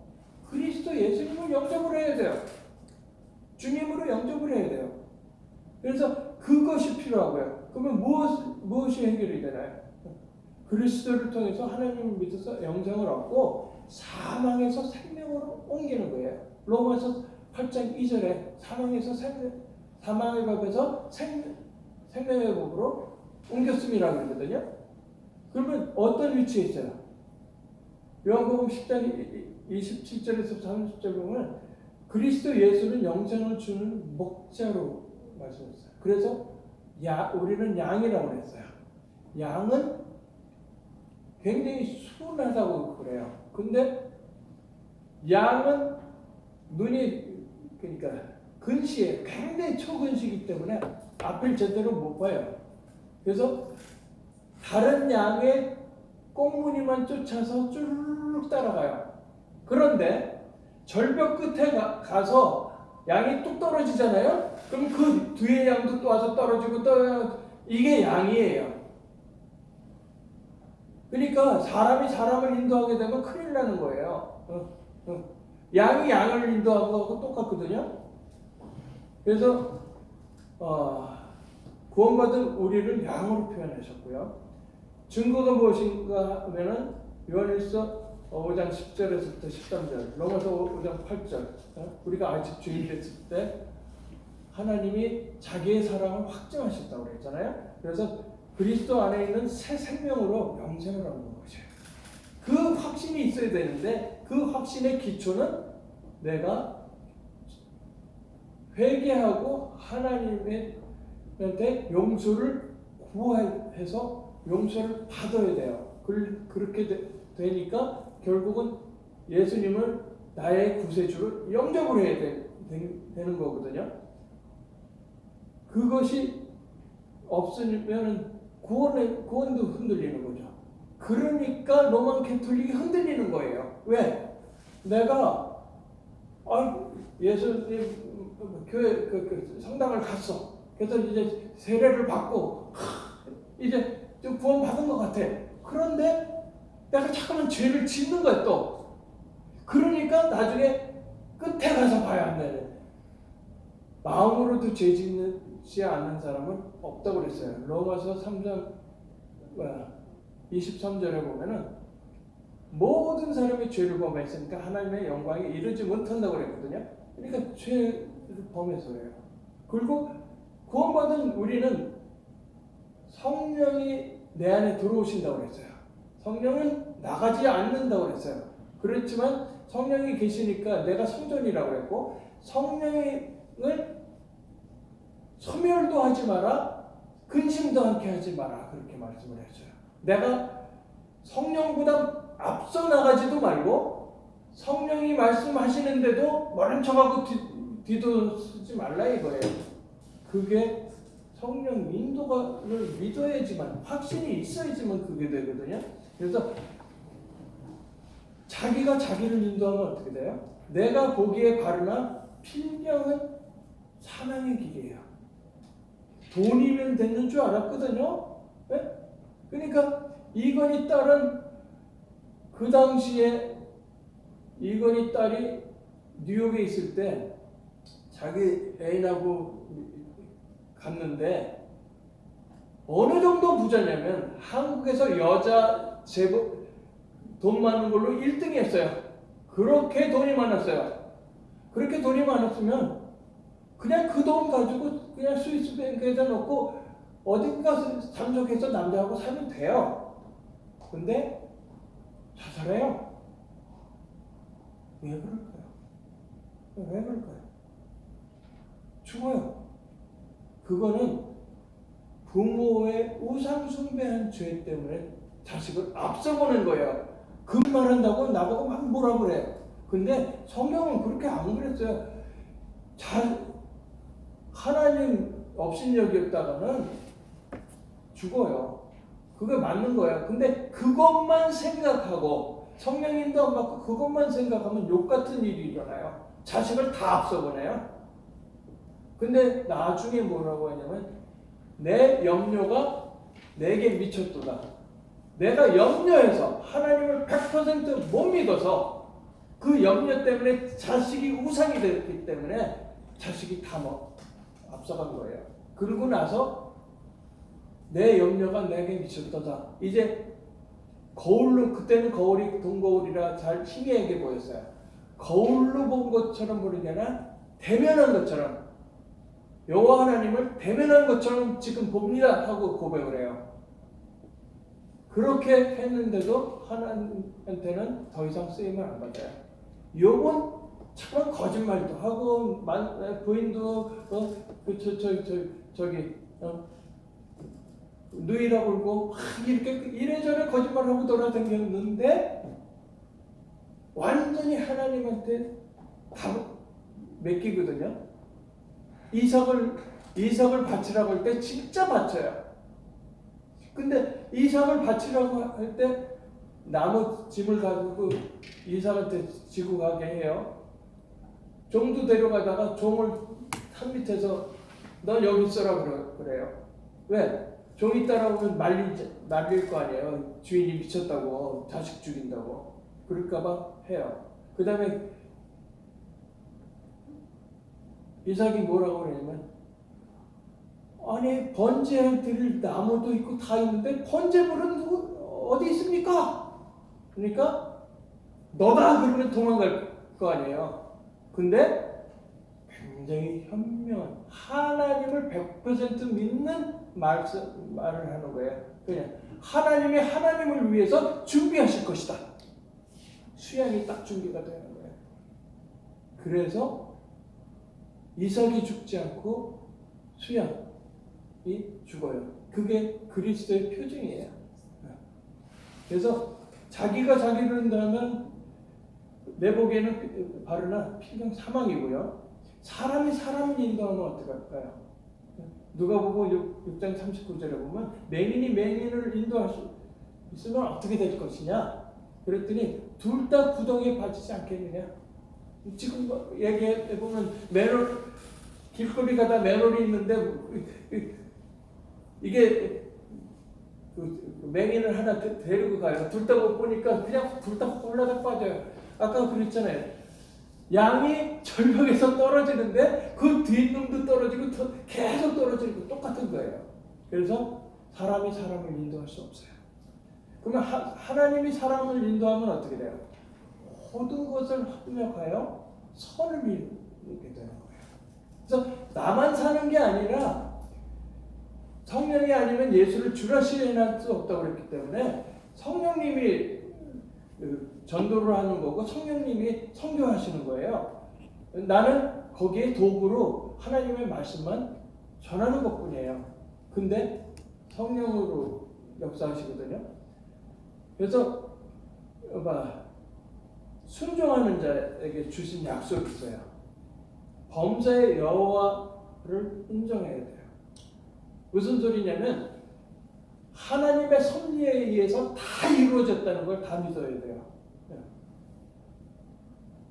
S2: 그리스도 예수님을 영접을 해야 돼요. 주님으로 영접을 해야 돼요. 그래서 그것이 필요하고요. 그러면 무엇이 해결이 되나요? 그리스도를 통해서 하나님을 믿어서 영생을 얻고 사망에서 생명으로 옮기는 거예요. 로마서 8장 2절에 사망의 법에서 생명의 법으로 옮겼음이라고 그러거든요. 그러면 어떤 위치에 있어요? 요한복음 10장 27절에서 30절 보면 그리스도 예수는 영생을 주는 목자로 말씀했어요. 그래서 우리는 양이라고 했어요. 양은 굉장히 순하다고 그래요. 근데 양은 눈이 그러니까 근시에 굉장히 초근시이기 때문에 앞을 제대로 못 봐요. 그래서 다른 양의 꽁무니만 쫓아서 쭈르륵 따라가요. 그런데 절벽 끝에 가서 양이 뚝 떨어지잖아요. 그럼 그 뒤에 양도 또 와서 떨어지고 이게 양이에요. 그러니까 사람이 사람을 인도하게 되면 큰일 나는 거예요. 양이 양을 인도하고 똑같거든요. 그래서 구원받은 우리를 양으로 표현하셨고요. 증거가 무엇인가 하면은 요한일서 5장 10절에서부터 13절, 로마서 5장 8절. 우리가 아직 죄인 됐을 때 하나님이 자기의 사랑을 확증하셨다고 그랬잖아요. 그래서 그리스도 안에 있는 새 생명으로 영생을 얻는 거죠. 그 확신이 있어야 되는데 그 확신의 기초는 내가 회개하고 하나님한테 용서를 구해서 용서를 받아야 돼요. 그렇게 되니까 결국은 예수님을 나의 구세주로 영접을 해야 되는 거거든요. 그것이 없으면 구원도 흔들리는 거죠. 그러니까 로만 캐톨릭이 흔들리는 거예요. 왜? 내가 예수님 교회 성당을 갔어. 그래서 이제 세례를 받고 이제 좀 구원 받은 것 같아. 그런데 내가 잠깐만 죄를 짓는 거야 또. 그러니까 나중에 끝에 가서 봐야 한다는. 마음으로도 죄 짓지 않는 사람은 없다고 그랬어요. 로마서 3장 23절에 보면은 모든 사람이 죄를 범했으니까 하나님의 영광에 이르지 못한다고 그랬거든요. 그러니까 죄를 범해서예요. 그리고 구원받은 우리는 성령이 내 안에 들어오신다고 그랬어요. 성령은 나가지 않는다고 그랬어요. 그렇지만 성령이 계시니까 내가 성전이라고 그랬고 성령을 소멸도 하지 마라, 근심도 않게 하지 마라 그렇게 말씀을 했어요. 내가 성령보다 앞서 나가지도 말고 성령이 말씀하시는데도 모른 척하고 뒤도쓰지 말라 이거예요. 그게 성령 인도를 믿어야지만 확신이 있어야지만 그게 되거든요. 그래서 자기가 자기를 인도하면 어떻게 돼요? 내가 보기에 바르나 필경은 사망의 길이에요. 돈이면 되는 줄 알았거든요. 네? 그러니까 이건희 딸은 그 당시에 이건희 딸이 뉴욕에 있을 때 자기 애인하고 갔는데 어느 정도 부자냐면 한국에서 여자 제법 돈 많은 걸로 1등 했어요. 그렇게 돈이 많았어요. 그렇게 돈이 많았으면 그냥 그 돈 가지고 그냥 스위스 뱅크에다 넣고 어딘가 잠적해서 남자하고 살면 돼요. 근데 자살해요. 왜 그럴까요? 왜 그럴까요? 죽어요. 그거는 부모의 우상 숭배한 죄 때문에 자식을 앞서보는 거예요. 그 말한다고 나보고 막 뭐라 그래. 근데 성경은 그렇게 안 그랬어요. 하나님 업신여겼다가는 죽어요. 그게 맞는 거야. 근데 그것만 생각하고 성령님도 안 받고 그것만 생각하면 욕 같은 일이 일어나요. 자식을 다 앞서보내요. 근데 나중에 뭐라고 하냐면 내 염려가 내게 미쳤도다. 내가 염려해서 하나님을 100% 못 믿어서 그 염려 때문에 자식이 우상이 됐기 때문에 자식이 다 앞서간 거예요. 그러고 나서 내 염려가 내게 미쳤도다. 이제 거울로, 그때는 거울이 동거울이라 잘 희미하게 보였어요. 거울로 본 것처럼 보는 게 아니라 대면한 것처럼, 여호와 하나님을 대면한 것처럼 지금 봅니다 하고 고백을 해요. 그렇게 했는데도 하나님한테는 더 이상 쓰임을 안 받아요. 욥은 참 거짓말도 하고 부인도 누이라고 그러고 막 이렇게 이래저래 거짓말하고 돌아다녔는데 완전히 하나님한테 다 맡기거든요. 이삭을 바치라고 할 때 진짜 바쳐요. 근데 이삭을 바치라고 할 때 나무 짐을 가지고 이삭한테 지고 가게 해요. 종도 데려가다가 종을 산 밑에서 너 여기 있어라 그래요. 왜? 종이 따라오면 말릴 거 아니에요. 주인이 미쳤다고, 자식 죽인다고. 그럴까봐 해요. 그 다음에 이삭이 뭐라고 그러냐면, 아니 번제할 드릴 나무도 있고 다 있는데 번제물은 어디 있습니까? 그러니까 너다 그러면 도망갈 거 아니에요. 근데 굉장히 현명한 하나님을 100% 믿는 말을 하는 거예요. 그냥 하나님을 위해서 준비하실 것이다. 수양이 딱 준비가 되는 거예요. 그래서 이삭이 죽지 않고 수양이 죽어요. 그게 그리스도의 표징이에요. 그래서 자기가 자기를 한다면 내 보기에는 바르나 필경 사망이고요. 사람이 사람을 인도하면 어떻게 할까요? 누가복음 6장 39절에 보면 맹인이 맹인을 인도할 수 있으면 어떻게 될 것이냐? 그랬더니 둘 다 구덩이에 빠지지 않겠느냐? 지금 얘기해 보면 길거리 가다 맨홀이 있는데 이게 맹인을 하나 데리고 가요. 둘 다 못 보니까 그냥 둘 다 홀라닥 빠져요. 아까 그랬잖아요. 양이 절벽에서 떨어지는데 그 뒷놈도 떨어지고 계속 떨어지는 거 똑같은 거예요. 그래서 사람이 사람을 인도할 수 없어요. 그러면 하나님이 사람을 인도하면 어떻게 돼요? 모든 것을 합력하여 선을 이루게 되는 거예요. 그래서 나만 사는 게 아니라 성령이 아니면 예수를 주라 시인할 수 없다고 그랬기 때문에 성령님이 전도를 하는 거고 성령님이 선교하시는 거예요. 나는 거기에 도구로 하나님의 말씀만 전하는 것뿐이에요. 근데 성령으로 역사하시거든요. 그래서 순종하는 자에게 주신 약속이 있어요. 범사의 여호와를 인정해야 돼요. 무슨 소리냐면 하나님의 섭리에 의해서 다 이루어졌다는 걸 다 믿어야 돼요.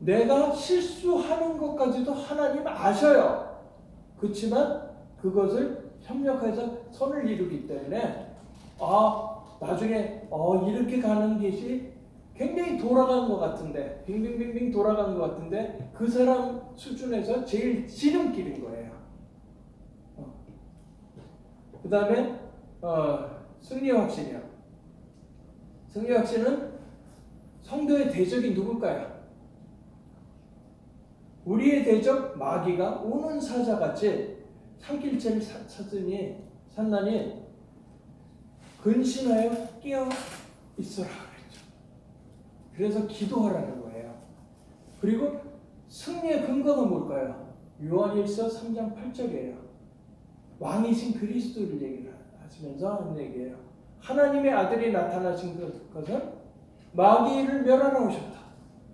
S2: 내가 실수하는 것까지도 하나님 아셔요. 그렇지만 그것을 협력해서 선을 이루기 때문에 나중에 이렇게 가는 것이 굉장히 돌아간 것 같은데 빙빙빙빙 돌아간 것 같은데 그 사람 수준에서 제일 지름길인 거예요. 그 다음에 승리의 확신이요. 승리의 확신은 성도의 대적이 누굴까요? 우리의 대적 마귀가 우는 사자같이 산길체를 찾으니 산나니 근신하여 깨어 있어라 그랬죠. 그래서 기도하라는 거예요. 그리고 승리의 근거가 뭘까요? 요한일서 3장 8절이에요. 왕이신 그리스도를 얘기를 하시면서 하는 얘기예요. 하나님의 아들이 나타나신 것은 마귀를 멸하러 오셨다.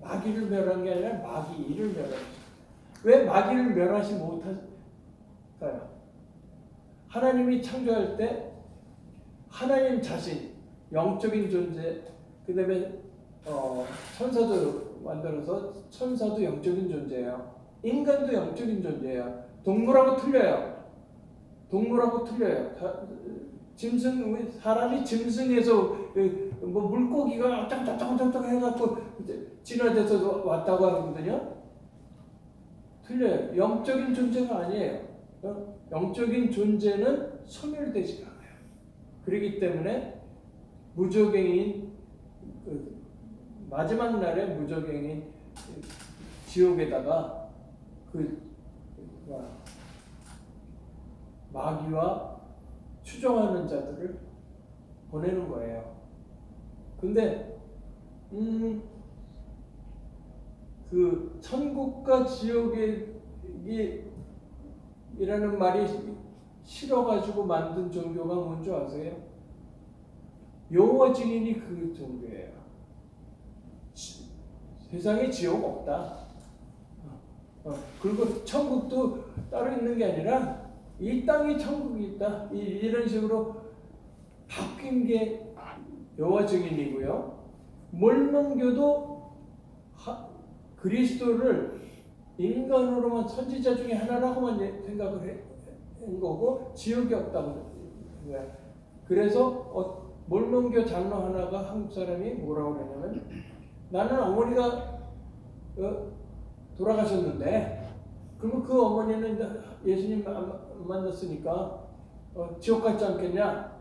S2: 마귀를 멸한 게 아니라 마귀를 멸하셨다. 왜 마귀를 멸하지 못할까요? 하나님이 창조할 때 하나님 자신, 영적인 존재, 그 다음에 천사도 만들어서 천사도 영적인 존재예요. 인간도 영적인 존재예요. 동물하고 틀려요. 동물하고 틀려요. 짐승, 사람이 짐승에서 뭐 물고기가 짱짱짱짱 해갖고 진화돼서 왔다고 하거든요. 틀려요. 영적인 존재가 아니에요. 영적인 존재는 소멸되지 않아요. 그렇기 때문에 무저갱인 마지막 날에 무저갱인 지옥에다가 마귀와 추종하는 자들을 보내는 거예요. 근데 그 천국과 지옥이라는 말이 싫어가지고 만든 종교가 뭔지 아세요? 여호와 증인이 그 종교예요. 세상에 지옥 없다. 그리고 천국도 따로 있는 게 아니라 이 땅이 천국이 있다. 이런 식으로 바뀐 게 여호와 증인이고요. 몰몬교도 그리스도를 인간으로만 선지자 중에 하나라고만 생각을 한 거고 지옥이 없다고. 그래서 몰몬교 장로 하나가 한국 사람이 뭐라고 그러냐면 나는 어머니가 돌아가셨는데 그러면 그 어머니는 예수님 만났으니까 지옥 갔지 않겠냐?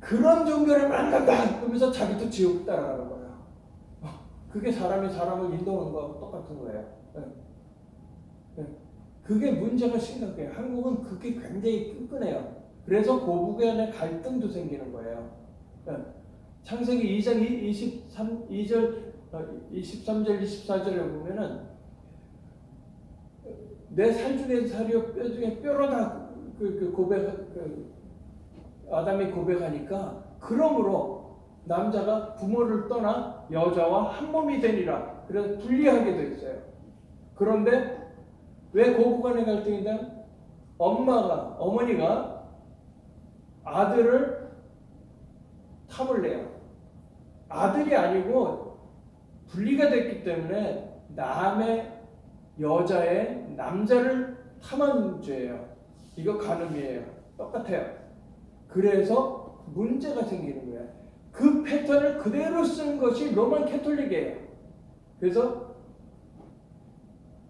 S2: 그런 종교를 만난다! 그러면서 자기도 지옥 따라가는 거예요. 그게 사람이 사람을 인도하는 거하고 똑같은 거예요. 그게 문제가 심각해요. 한국은 그게 굉장히 끈끈해요. 그래서 고부 간의 갈등도 생기는 거예요. 창세기 2장 23절 24절에 보면은 내 살 중에 살이요 뼈 중에 뼈로다 아담이 고백하니까 그러므로 남자가 부모를 떠나 여자와 한 몸이 되니라. 그래서 분리하게 돼 있어요. 그런데 왜 고부간의 갈등이다? 어머니가 아들을 탐을 내요. 아들이 아니고 분리가 됐기 때문에 남의 여자의 남자를 탐한 죄예요. 이거 간음이에요. 똑같아요. 그래서 문제가 생기는 거예요. 그 패턴을 그대로 쓴 것이 로만 캐톨릭이에요. 그래서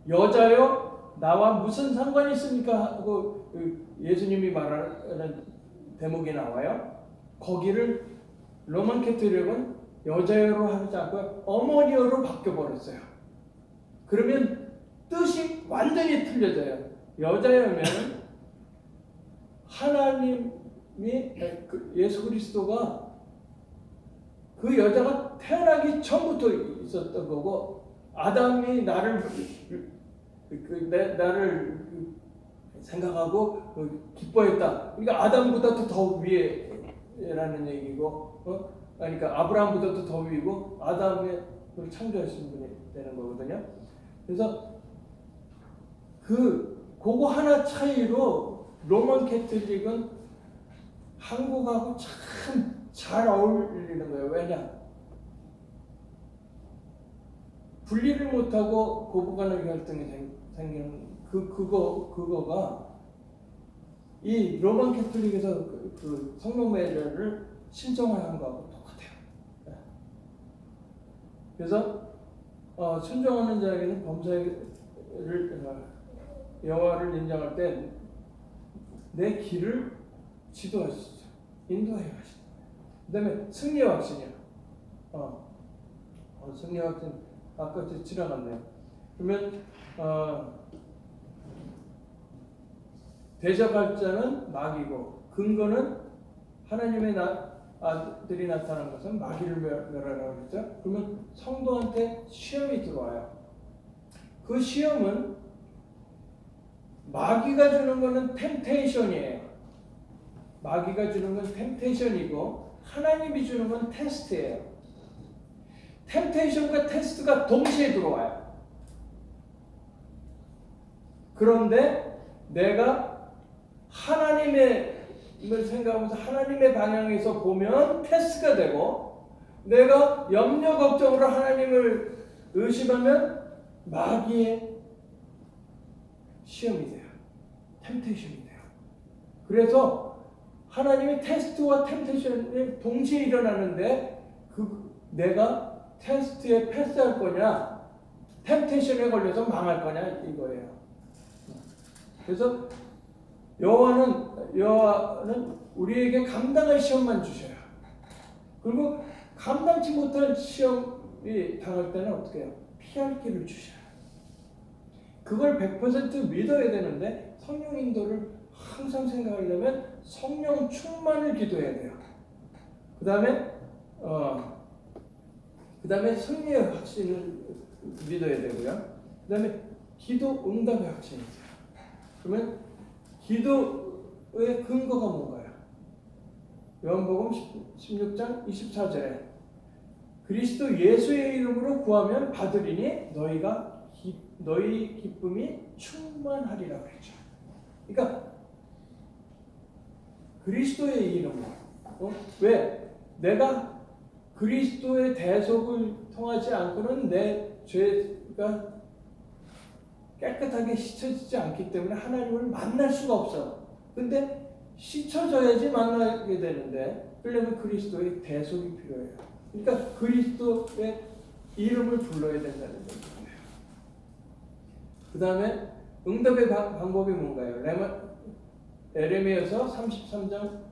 S2: 여자요 나와 무슨 상관이 있습니까 하고 예수님이 말하는 대목이 나와요. 거기를 로만 캐톨릭은 여자여로 하지 않고 어머니여로 바뀌어버렸어요. 그러면 뜻이 완전히 틀려져요. 여자여면 하나님이 예수 그리스도가 그 여자가 태어나기 전부터 있었던 거고 아담이 나를 생각하고 기뻐했다. 그러니까 아담보다도 더 위에라는 얘기고, 그러니까 아브라함보다도 더 위고 아담을 창조하신 분이 되는 거거든요. 그래서 그거 하나 차이로 로만 캐톨릭은 한국하고 참 잘 어울리는 거예요. 왜냐? 분리를 못하고 고부간의 갈등이 생기는 그거가 이 로만 캐톨릭에서 그 성모매를 신정한 거하고 똑같아요. 그래서 순종하는 자에게는 범사를 여호와를 인정할 때 내 길을 지도하시죠. 인도해 가시죠. 그다음에 승리의 확신이야. 승리의 확신 아까 지나갔네요. 그러면 대적할 자는 마귀고 근거는 하나님의 아들이 나타난 것은 마귀를 멸하라고 그랬죠. 그러면 성도한테 시험이 들어와요. 그 시험은 마귀가 주는 거는 템테이션이에요. 마귀가 주는 건 템테이션이고 하나님이 주는 건 테스트예요. 템테이션과 테스트가 동시에 들어와요. 그런데 내가 하나님의 을 생각하면서 하나님의 방향에서 보면 테스트가 되고, 내가 염려 걱정으로 하나님을 의심하면 마귀의 시험이 돼요. 템테이션이 돼요. 그래서 하나님의 테스트와 템테이션이 동시에 일어나는데 내가 테스트에 패스할 거냐 템테이션에 걸려서 망할 거냐 이거예요. 그래서 여호와는 우리에게 감당할 시험만 주셔요. 그리고 감당치 못할 시험이 당할 때는 어떻게 해요? 피할 길을 주셔요. 그걸 100% 믿어야 되는데 성령 인도를 항상 생각하려면 성령 충만을 기도해야 돼요. 그 다음에 승리의 확신을 믿어야 되고요. 그 다음에 기도 응답의 확신이 있어요. 그러면 기도의 근거가 뭔가요? 요한복음 16장 24절에 그리스도 예수의 이름으로 구하면 받으리니 너희 기쁨이 충만하리라 그랬죠. 그러니까 그리스도의 이름으로 왜? 내가 그리스도의 대속을 통하지 않고는 내 죄가 깨끗하게 씻어지지 않기 때문에 하나님을 만날 수가 없어. 근데 씻어져야지 만나게 되는데 그러려면 그리스도의 대속이 필요해요. 그러니까 그리스도의 이름을 불러야 된다는 얘기예요. 그 다음에 응답의 방법이 뭔가요? 에레미야서 33장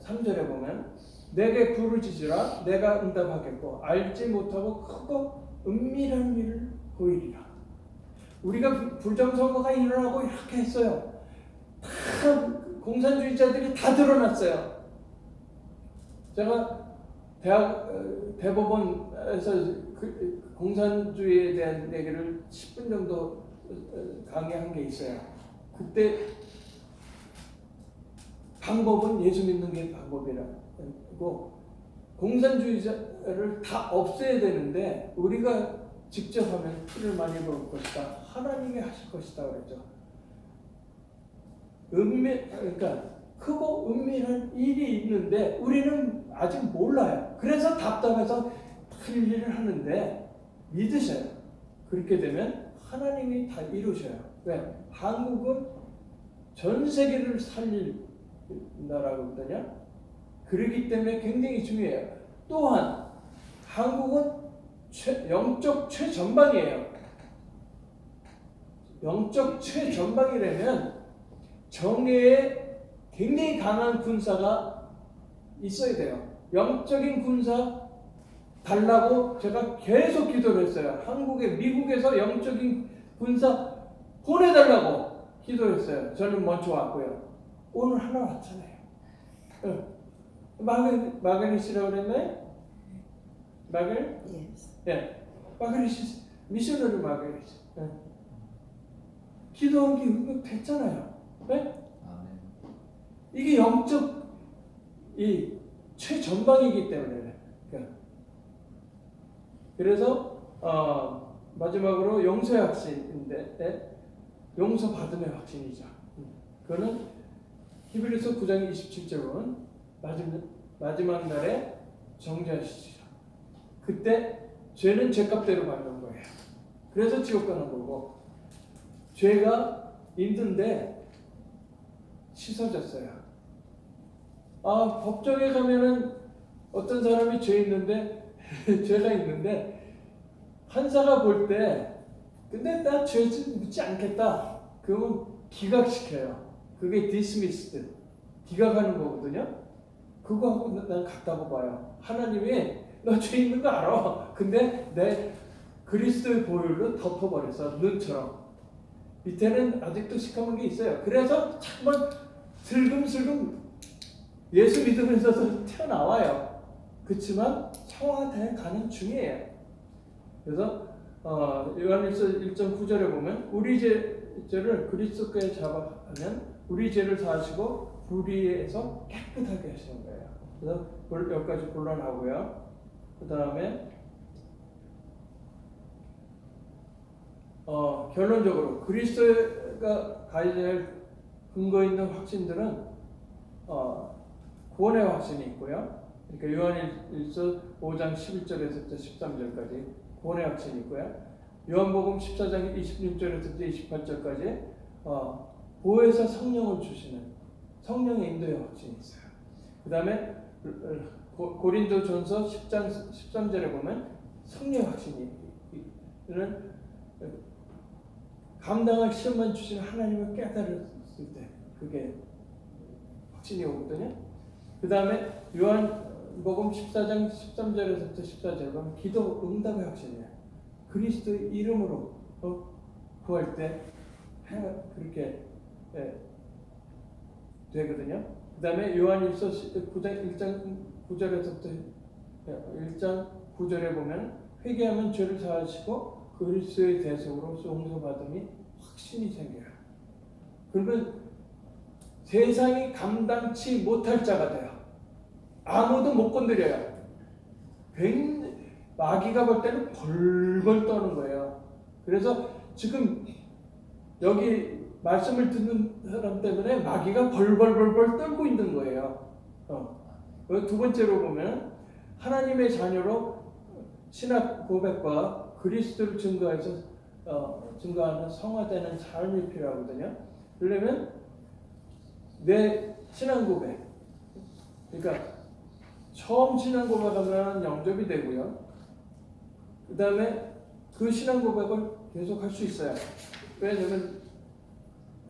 S2: 3절에 보면 내게 부르짖으라 내가 응답하겠고 알지 못하고 크고 은밀한 일을 보이리라. 우리가 부정선거가 일어나고 이렇게 했어요. 다 공산주의자들이 다 드러났어요. 제가 대법원에서 공산주의에 대한 얘기를 10분 정도 강의한 게 있어요. 그때 방법은 예수 믿는 게 방법이라고, 공산주의자를 다 없애야 되는데 우리가 직접 하면 피를 많이 먹을 것이다. 하나님이 하실 것이다 그랬죠. 그러니까 크고 은밀한 일이 있는데 우리는 아직 몰라요. 그래서 답답해서 할 일을 하는데 믿으셔요. 그렇게 되면 하나님이 다 이루셔요. 왜? 한국은 전 세계를 살릴 나라거든요. 그렇기 때문에 굉장히 중요해요. 또한 한국은 영적 최전방이에요. 영적 최전방이라면 정예에 굉장히 강한 군사가 있어야 돼요. 영적인 군사 달라고 제가 계속 기도를 했어요. 미국에서 영적인 군사 보내달라고 기도했어요. 저는 먼저 왔고요. 오늘 하나 왔잖아요. 마그니시라고 그랬나요? 예. 마그니시, 미셔너리 마그니시. 기도한 게 됐잖아요. 네? 이게 영적 최전방이기 때문에. 그래서 마지막으로 용서의 확신인데, 용서 받음의 확신이죠. 그거는 히브리서 9장 27절 보면 마지막 날에 정죄하시죠. 그때 죄는 죄값대로 받는 거예요. 그래서 지옥 가는 거고, 죄가 있는데 씻어졌어요. 법정에 가면은 어떤 사람이 죄가 있는데 판사가 볼 때 근데 나 죄 묻지 않겠다. 그러면 기각시켜요. 그게 dismissed. 기각하는 거거든요. 그거 하고 난 같다고 봐요. 하나님이 너 죄 있는 거 알아. 근데 내 그리스도의 보혈로 덮어버렸어. 눈처럼. 밑에는 아직도 시커먼 게 있어요. 그래서 정말 슬금슬금 예수 믿으면서도 튀어나와요. 그렇지만 성화돼 가는 중이에요. 그래서 요한일서 1.9절에 보면 우리 죄를 그리스도께 잡아가면 우리 죄를 사하시고 불의에서 깨끗하게 하시는 거예요. 그래서 여기까지 곤란하고요. 그 다음에 결론적으로 그리스도가 가져야 할 근거 있는 확신들은 구원의 확신이 있고요. 그러니까 요한일서 5장 11절에서부터 13절까지 구원의 확신이 있고요. 요한복음 14장 26절에서부터 28절까지 보혜사 성령을 주시는 성령의 인도의 확신이 있어요. 그 다음에 고린도전서 10장 13절에 보면 성령의 확신이 있는 감당할 시험만 주시는 하나님을 깨달았을 때 그게 확신이 오거든요. 그 다음에 요한복음 14장 13절에서부터 14절 보면 기도 응답의 확신이에요. 그리스도의 이름으로 구할 때 그렇게 되거든요. 그 다음에 요한일서 9장 1장 9절에서부터 1장 9절에 보면 회개하면 죄를 사하시고 그리스도의 대속으로 용서받음이 확신이 생겨요. 그러면 세상이 감당치 못할 자가 돼요. 아무도 못 건드려요. 마귀가 볼 때는 벌벌 떠는 거예요. 그래서 지금 여기 말씀을 듣는 사람 때문에 마귀가 벌벌 떨고 있는 거예요. 두 번째로 보면 하나님의 자녀로 신학 고백과 그리스도를 증거하는 성화되는 삶이 필요하거든요. 그러려면 내 신앙 고백, 그러니까 처음 신앙 고백하면 영접이 되고요. 그 다음에 그 신앙 고백을 계속 할 수 있어요. 왜냐하면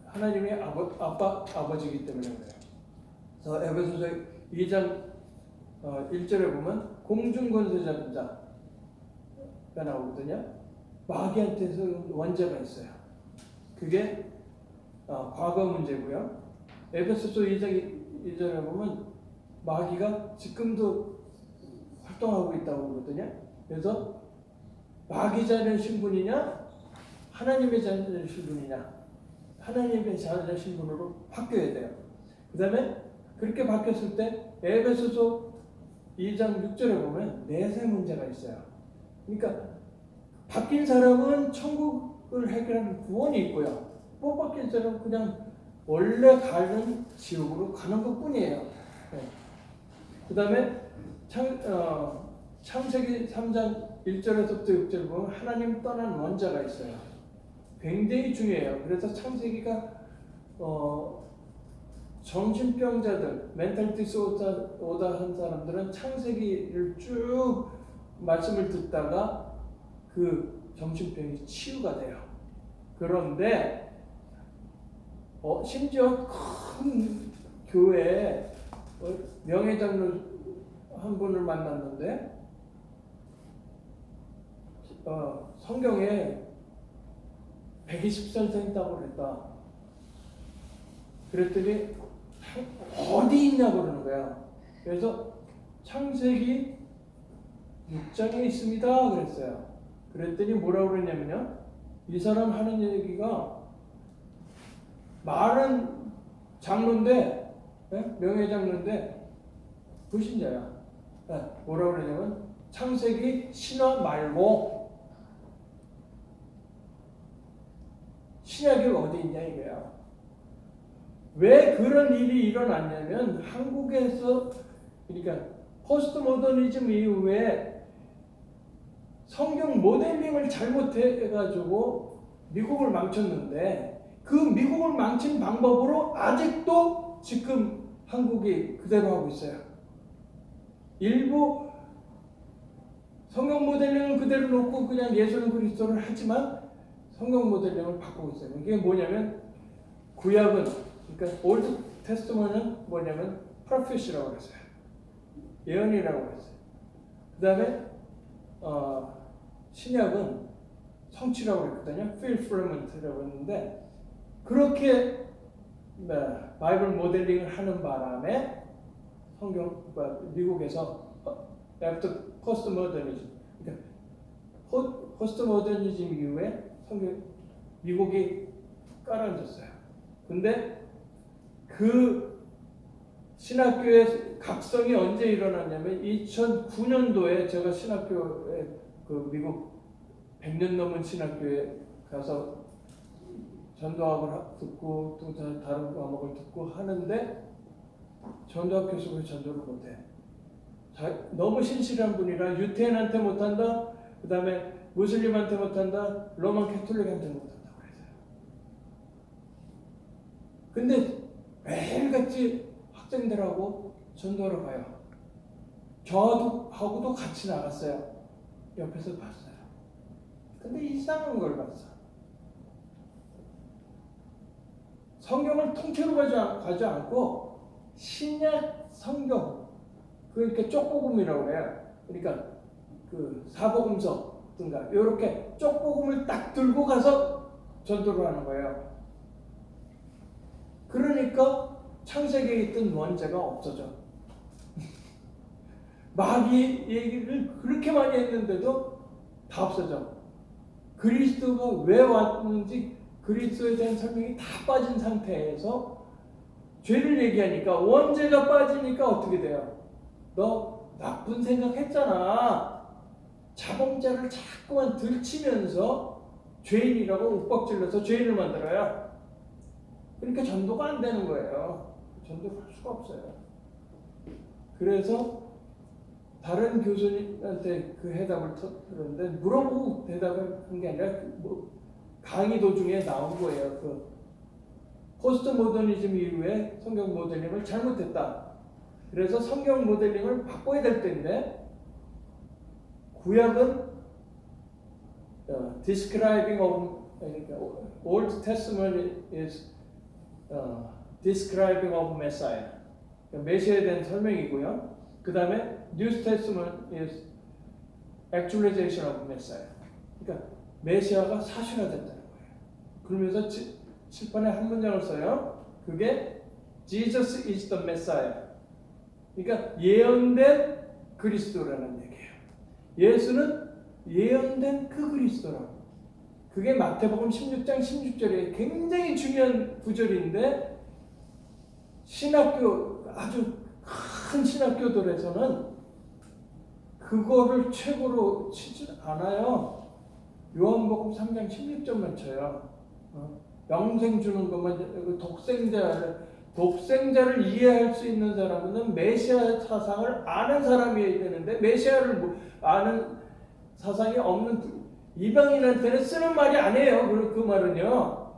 S2: 하나님의 아버지이기 때문에 그래요. 그래서 에베소서 2장 1절에 보면 공중권세자가 나오거든요. 마귀한테서 원죄가 있어요. 그게 과거 문제고요. 에베소서 2장 2절에 보면 마귀가 지금도 활동하고 있다고 그러거든요. 그래서 마귀 자녀의 신분이냐 하나님의 자녀의 신분이냐 하나님의 자녀의 신분으로 바뀌어야 돼요. 그 다음에 그렇게 바뀌었을 때 에베소서 2장 6절에 보면 내세 문제가 있어요. 그러니까 바뀐 사람은 천국을 해결하는 구원이 있고요. 못 바뀐 사람은 그냥 원래 가는 지옥으로 가는 것뿐이에요. 그 다음에 창세기 3장 1절에서부터 6절 보면 하나님 떠난 원자가 있어요. 굉장히 중요해요. 그래서 창세기가 정신병자들, 멘탈 디스오더 한 사람들은 창세기를 쭉 말씀을 듣다가 그 정신병이 치유가 돼요. 그런데 심지어 큰 교회에 명예장로 한 분을 만났는데 성경에 120살 생다고 그랬다. 그랬더니 어디 있냐고 그러는 거야. 그래서 창세기 6장에 있습니다 그랬어요. 그랬더니 뭐라고 그랬냐면요. 이 사람 하는 얘기가 말은 장로인데 명예장로인데 불신자야. 뭐라고 그러냐면 창세기 신화 말고 신약이 어디 있냐 이거야. 왜 그런 일이 일어났냐면 한국에서 그러니까 포스트 모더니즘 이후에 성경 모델링을 잘못해가지고 미국을 망쳤는데 그 미국을 망친 방법으로 아직도 지금 한국이 그대로 하고 있어요. 일부 성경 모델링을 그대로 놓고 그냥 예수는 그리스도를 하지만 성경 모델링을 바꾸고 있어요. 이게 뭐냐면 구약은 그러니까 올드 테스트먼은 뭐냐면 프로페시라고 그랬어요. 예언이라고 그랬어요. 그 다음에 신약은 성취라고 그랬거든요. fulfillment라고 했는데 그렇게 바이블 모델링을 하는 바람에 미국에서 after postmodernism, 그러니까 postmodernism 이후에 미국이 깔아앉았어요. 근데 그 신학교의 각성이 언제 일어났냐면 2009년도에 제가 신학교에 그 미국 100년 넘은 신학교에 가서 전도학을 듣고 또 다른 과목을 듣고 하는데 전도학 교수가 전도를 못해. 너무 신실한 분이라 유태인한테 못한다. 그 다음에 무슬림한테 못한다. 로만 캐톨릭한테 못한다 그랬어요. 근데 매일같이 학생들하고 전도를 가요. 저도 하고도 같이 나갔어요. 옆에서 봤어요. 근데 이상한 걸 봤어. 성경을 통째로 가지 않고 신약 성경, 그러니까 쪽복음이라고 해요. 그러니까 그 사복음서든가 이렇게 쪽복음을 딱 들고 가서 전도를 하는 거예요. 그러니까 창세기에 있던 원죄가 없어져. 마귀 얘기를 그렇게 많이 했는데도 다 없어져. 그리스도가 왜 왔는지 그리스도에 대한 설명이 다 빠진 상태에서 죄를 얘기하니까 원죄가 빠지니까 어떻게 돼요? 너 나쁜 생각했잖아. 자범죄를 자꾸만 들치면서 죄인이라고 윽박질러서 죄인을 만들어요. 그러니까 전도가 안 되는 거예요. 전도를 할 수가 없어요. 그래서 다른 교수님한테 그 해답을 들었는데 물어보고 대답을 한 게 아니라 강의 도중에 나온 거예요. 그 포스트 모더니즘 이후에 성경 모델링을 잘못했다. 그래서 성경 모델링을 바꿔야 될 텐데 구약은 describing of Old Testament is describing of Messiah. 메시아에 대한 설명이고요. 그 다음에 New Testament is actualization of Messiah. 그러니까 메시아가 사실화됐다는 거예요. 그러면서 칠판에 한 문장을 써요. 그게 Jesus is the Messiah. 그러니까 예언된 그리스도라는 얘기예요. 예수는 예언된 그 그리스도라고. 그게 마태복음 16장 16절에 굉장히 중요한 구절인데 신학교 아주 큰 신학교들에서는 그거를 최고로 치지 않아요. 요한복음 3장 16절만 쳐요. 영생 주는 것만 독생자를 이해할 수 있는 사람은 메시아 사상을 아는 사람이어야 되는데 메시아를 아는 사상이 없는 이방인한테는 쓰는 말이 아니에요. 그 말은요.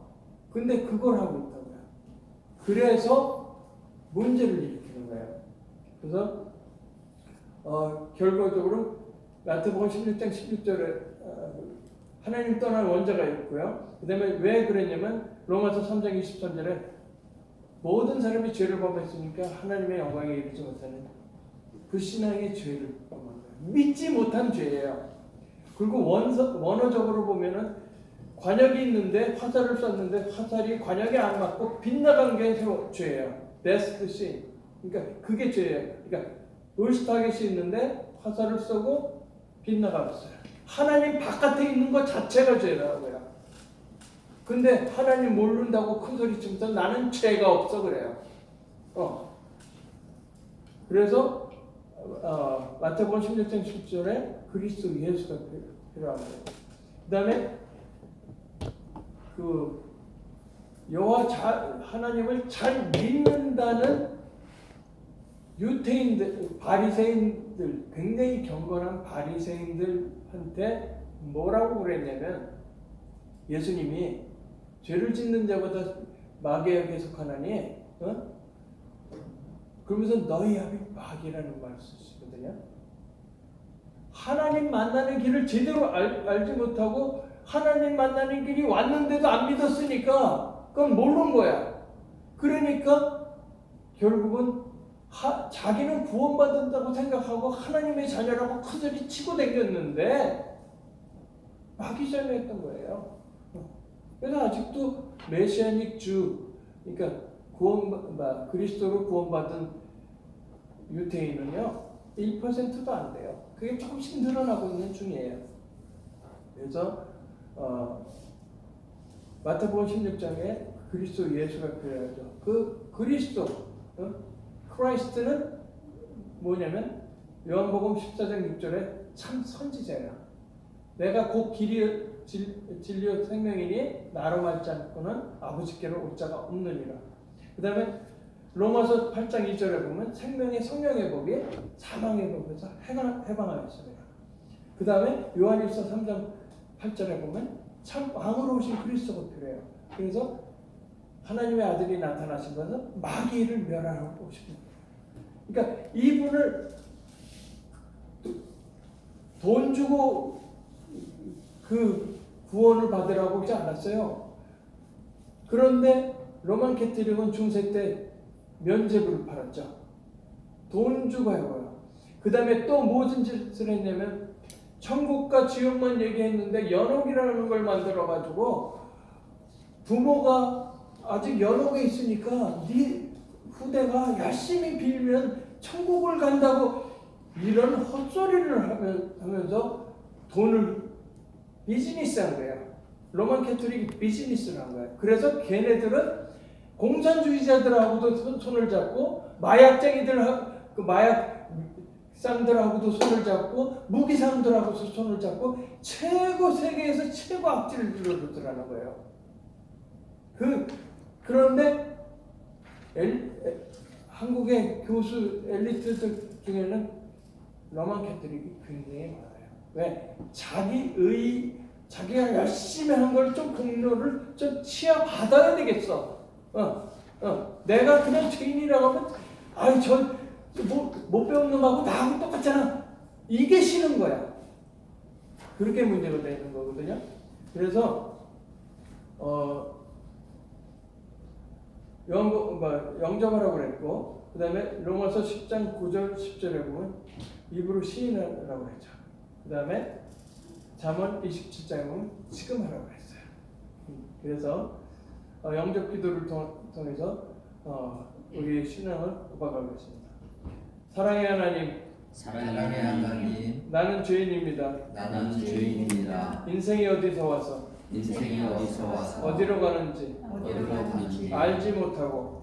S2: 근데 그걸 하고 있다고요. 그래서 문제를 일으키는 거예요. 그래서 결과적으로 마태복음 16장 16절에 하나님 떠난 원죄가 있고요. 그 다음에 왜 그랬냐면 로마서 3장 23절에 모든 사람이 죄를 범했으니까 하나님의 영광에 이르지 못하는 불신앙의 죄를 범한 거예요. 믿지 못한 죄예요. 그리고 원어적으로 보면은 관역이 있는데 화살을 쐈는데 화살이 관역에 안 맞고 빗나간 게 죄예요. That's the sin. 그러니까 그게 죄예요. 그러니까 을스타겟이 있는데 화살을 쏘고 빗나갔어요. 하나님 바깥에 있는 것 자체가 죄라고요. 근데 하나님 모른다고 큰 소리 치면서 나는 죄가 없어 그래요. 그래서 마태복음 16장 10절에 그리스도 예수가 필요한 거예요. 그 다음에 그 하나님을 잘 믿는다는 유태인들, 바리새인들, 굉장히 경건한 바리새인들한테 뭐라고 그랬냐면 예수님이 죄를 짓는 자보다 마귀에게 속하나니 그러면서 너희 아비 마귀라는 말을 쓰시거든요. 하나님 만나는 길을 제대로 알지 못하고 하나님 만나는 길이 왔는데도 안 믿었으니까 그건 모르는 거야. 그러니까 결국은 자기는 구원받는다고 생각하고 하나님의 자녀라고 큰소리 치고 다녔는데 마귀자녀였던 거예요. 그래서 아직도 메시아닉 주, 그러니까 그리스도로 구원받은 유태인은요 1%도 안 돼요. 그게 조금씩 늘어나고 있는 중이에요. 그래서 마태복음 16장에 그리스도 예수가 필요하죠. 그 그리스도 크라이스트는 뭐냐면 요한복음 14장 6절에 참 선지자야. 내가 곧 길이 진리요 생명이니 나로 말지 않고는 아버지께로 올 자가 없느니라. 그 다음에 로마서 8장 2절에 보면 생명의 성령의 법이 사망의 법에서 해방하였습니다. 그 다음에 요한일서 3장 8절에 보면 참 왕으로 오신 그리스도가 필요해요. 그래서 하나님의 아들이 나타나신 것은 마귀를 멸하러 오신 거예요. 그러니까 이분을 돈 주고 그 구원을 받으라고 하지 않았어요. 그런데 로만 캐토릭은 중세 때 면죄부를 팔았죠. 돈 주고 해요. 그 다음에 또 무슨 짓을 했냐면 천국과 지옥만 얘기했는데 연옥이라는 걸 만들어가지고 부모가 아직 연옥에 있으니까 네 후대가 열심히 빌면 천국을 간다고 이런 헛소리를 하면서 돈을 비즈니스한 거예요. 로만 캐토릭이 비즈니스를 한 거예요. 그래서 걔네들은 공산주의자들하고도 손을 잡고 그 마약 쌍들하고도 손을 잡고 무기상들하고도 손을 잡고 세계에서 최고 악질을 들어오더라는 거예요. 그런데 한국의 교수 엘리트들 중에는 로만 캐토릭이 굉장히 많아요. 왜? 자기가 열심히 한 걸 좀 공로를 좀 치아받아야 되겠어. 내가 그냥 죄인이라고 하면 못 배운 놈하고 나하고 똑같잖아. 이게 싫은 거야. 그렇게 문제가 되는 거거든요. 그래서 영접하라고 그랬고, 그 다음에 로마서 10장 9절 10절에 보면 입으로 시인하라고 그랬죠. 그 다음에 잠언 27장에 보면 지금하라고 그랬어요. 그래서 영접 기도를 통해서 우리의 신앙을 고백하겠습니다. 사랑의 하나님, 나는 죄인입니다. 인생이 어디서 와서 어디로 가는지 알지 못하고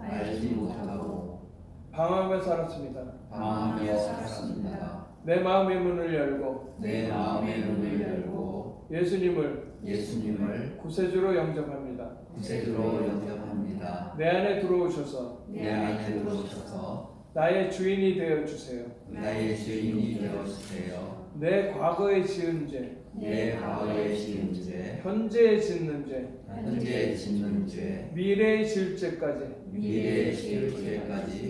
S2: 방황하며 살았습니다. 내 마음의 문을 열고 예수님을 구세주로 영접합니다. 내 안에 들어오셔서 나의 주인이 되어 주세요. 내 과거에 지은 죄, 현재에 짓는 죄, 미래에 지을 죄까지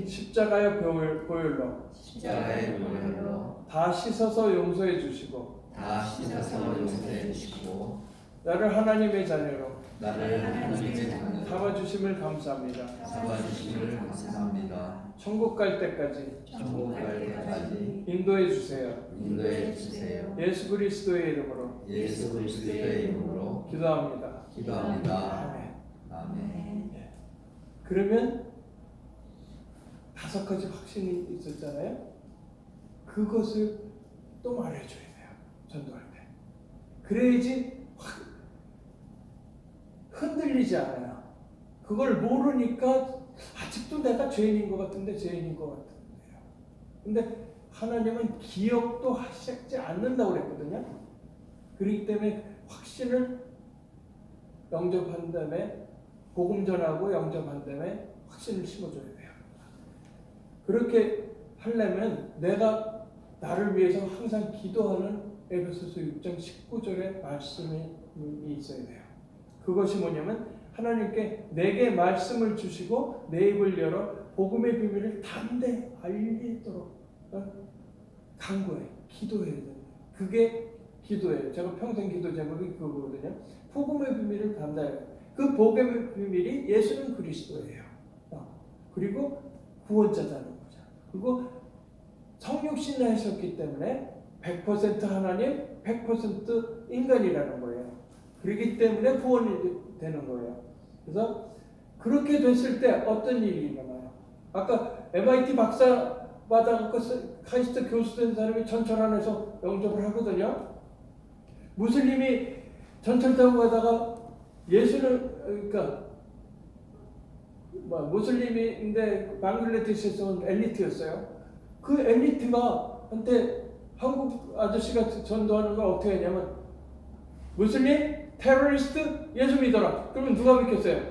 S2: 십자가의 보혈로 다 씻어서 용서해 주시고 나를 하나님의 자녀로 잡아주심을 감사합니다. 천국 갈 때까지 인도해 주세요. 예수 그리스도의 이름으로 기도합니다.
S1: 아멘.
S2: 그러면 5가지 확신이 있었잖아요. 그것을 또 말해줘야 돼요. 전도할 때. 그래야지 흔들리지 않아요. 그걸 모르니까 아직도 내가 죄인인 것 같은데요. 근데 하나님은 기억도 하시지 않는다고 그랬거든요. 그렇기 때문에 확신을 영접한 다음에 복음 전하고 영접한 다음에 확신을 심어줘야 돼요. 그렇게 하려면 내가 나를 위해서 항상 기도하는 에베소서 6장 19절의 말씀이 있어야 돼요. 그것이 뭐냐면 하나님께 내게 말씀을 주시고 내 입을 열어 복음의 비밀을 담대히 알리도록 간구해, 기도해야 돼요. 그게 기도예요. 제가 평생 기도 제목이 그거거든요. 복음의 비밀을 담대히. 그 복음의 비밀이 예수는 그리스도예요. 그리고 구원자다는 거죠. 그리고 성육신을 하셨기 때문에 100% 하나님, 100% 인간이라는 거예요. 그렇기 때문에 구원이 되는 거예요. 그래서 그렇게 됐을 때 어떤 일이 일어나요? 아까 MIT 박사 받아갖고 카이스트 교수 된 사람이 전철 안에서 영접을 하거든요. 무슬림이 전철 타고 가다가 예수를, 그러니까 무슬림인데 방글라데시에서 온 엘리트였어요. 그 엘리트가 한테 한국 아저씨가 전도하는 걸 어떻게 했냐면 무슬림, 테러리스트, 예수 믿어라. 그러면 누가 믿겠어요?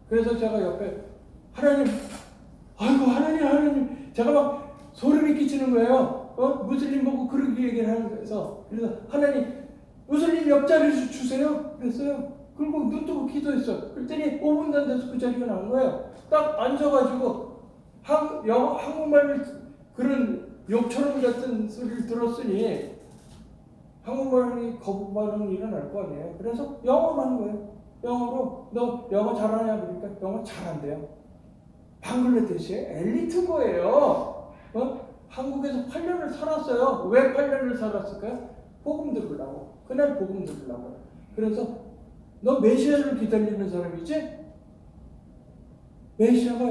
S2: 그래서 제가 옆에 하나님, 아이고 하나님, 제가 막 소름이 끼치는 거예요. 무슬림 보고 그렇게 얘기를 하면서 그래서 하나님 무슬림 옆자리를 주세요. 그랬어요. 그리고 눈 뜨고 기도했어. 그랬더니 5분도 안 돼서 그 자리가 나온 거예요. 딱 앉아가지고 한국말 그런 욕처럼 같은 소리를 들었으니 한국말이 거부 반응이 일어날 거 아니에요. 그래서 영어로 하는 거예요. 영어로 너 영어 잘하냐 그러니까 영어 잘한대요. 방글라데시의 엘리트 거예요. 한국에서 8년을 살았어요. 왜 8년을 살았을까요? 복음 들으려고. 그날 복음 들으려고. 그래서 너 메시아를 기다리는 사람이지? 메시아가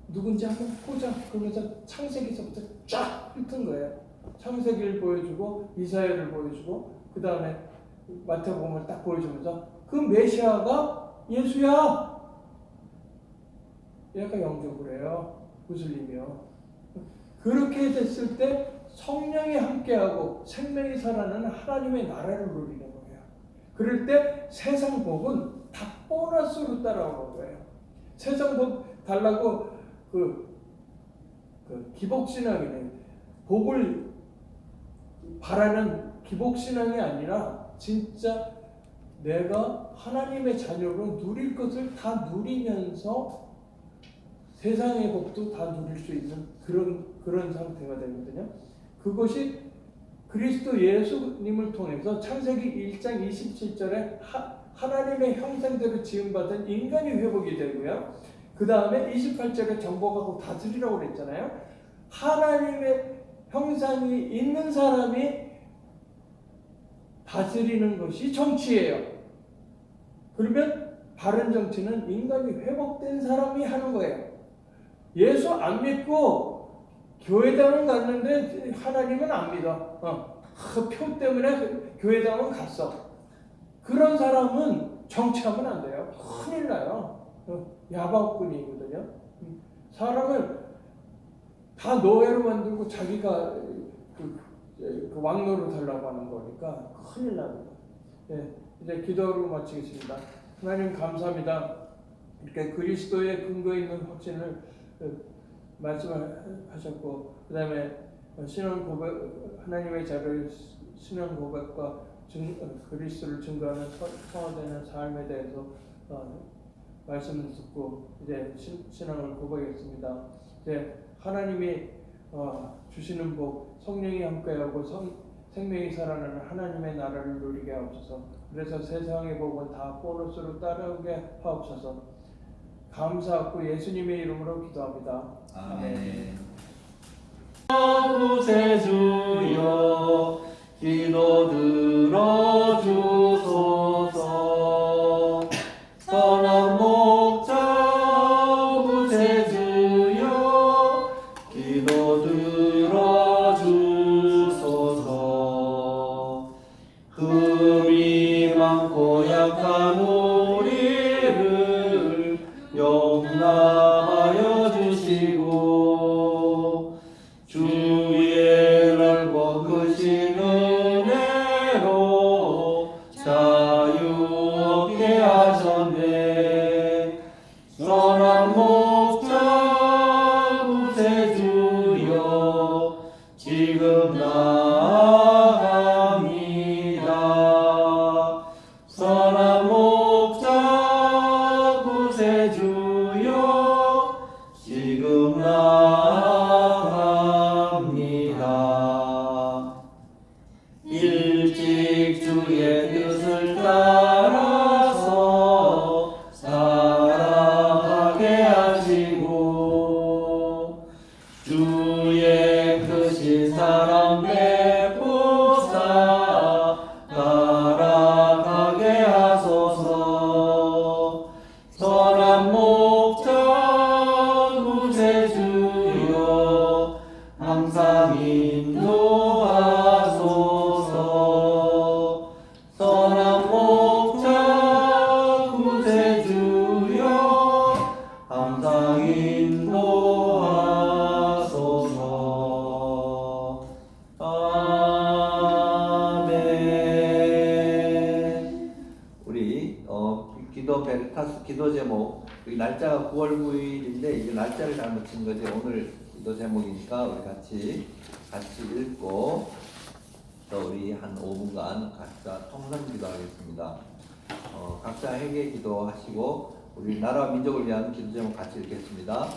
S2: 누군지 한번 보자. 그러면서 창세기서부터 쫙 훑은 거예요. 창세기를 보여주고 이사야를 보여주고 그 다음에 마태복음을 딱 보여주면서 그 메시아가 예수야. 얘가 영접을 해요. 무슬림이요. 그렇게 됐을 때 성령이 함께하고 생명이 살아나는 하나님의 나라를 누리는 거예요. 그럴 때 세상 복은 다 보너스로 따라오는 거예요. 세상 복 달라고 그 기복신앙이네. 복을 바라는 기복신앙이 아니라 진짜 내가 하나님의 자녀로 누릴 것을 다 누리면서 세상의 복도 다 누릴 수 있는 그런 상태가 되거든요. 그것이 그리스도 예수님을 통해서 창세기 1장 27절에 하나님의 형상대로 지음받은 인간이 회복이 되고요. 그 다음에 28절에 정복하고 다스리라고 그랬잖아요. 하나님의 형상이 있는 사람이 다스리는 것이 정치예요. 그러면 바른 정치는 인간이 회복된 사람이 하는 거예요. 예수 안 믿고 교회당은 갔는데 하나님은 안 믿어. 그 표 때문에 교회당은 갔어. 그런 사람은 정치하면 안 돼요. 큰일 나요. 야박꾼이거든요. 사람을 다 노예로 만들고 자기가 그 왕노를 달라고 하는 거니까 큰일 납니다. 이제 기도로 마치겠습니다. 하나님 감사합니다. 이렇게 그리스도의 근거 있는 확신을 말씀을 하셨고, 그 다음에 신앙 고백, 하나님의 자를 신앙 고백과 그리스도를 증거하는 성화되는 삶에 대해서 말씀을 듣고 이제 신앙을 고백했습니다. 이제 하나님이 주시는 복, 성령이 함께하고 생명이 살아나는 하나님의 나라를 누리게 하옵소서. 그래서 세상의 복은 다 보너스로 따라오게 하옵소서. 감사하고 예수님의 이름으로 기도합니다.
S1: 아멘.
S3: 구세주여 기도 들어주소서. 선한 목자 구세주여 기도 들어주소서. 흠이 많고 약한 우리를 용납하여 주시고 주의 넓고 크신 은혜로 자유 얻게 하셨네. 선한 목자 구세주여 지금 나아갑니다. 선한 목자 구세주여 지금 나아갑니다. 일찍 주의 뜻을 따라서 살아가게 하시고 주의 크신 사랑 베푸사 따라가게 하소서.
S1: 우리 기도 베리타스 기도 제목 여기 날짜가 9월 9일인데 이게 날짜를 잘못 친 거지. 오늘 기도 제목이니까 우리 같이 읽고 또 우리 한 5분간 각자 통성 기도하겠습니다. 각자 회개 기도하시고 우리 나라와 민족을 위한 기도 제목 같이 읽겠습니다.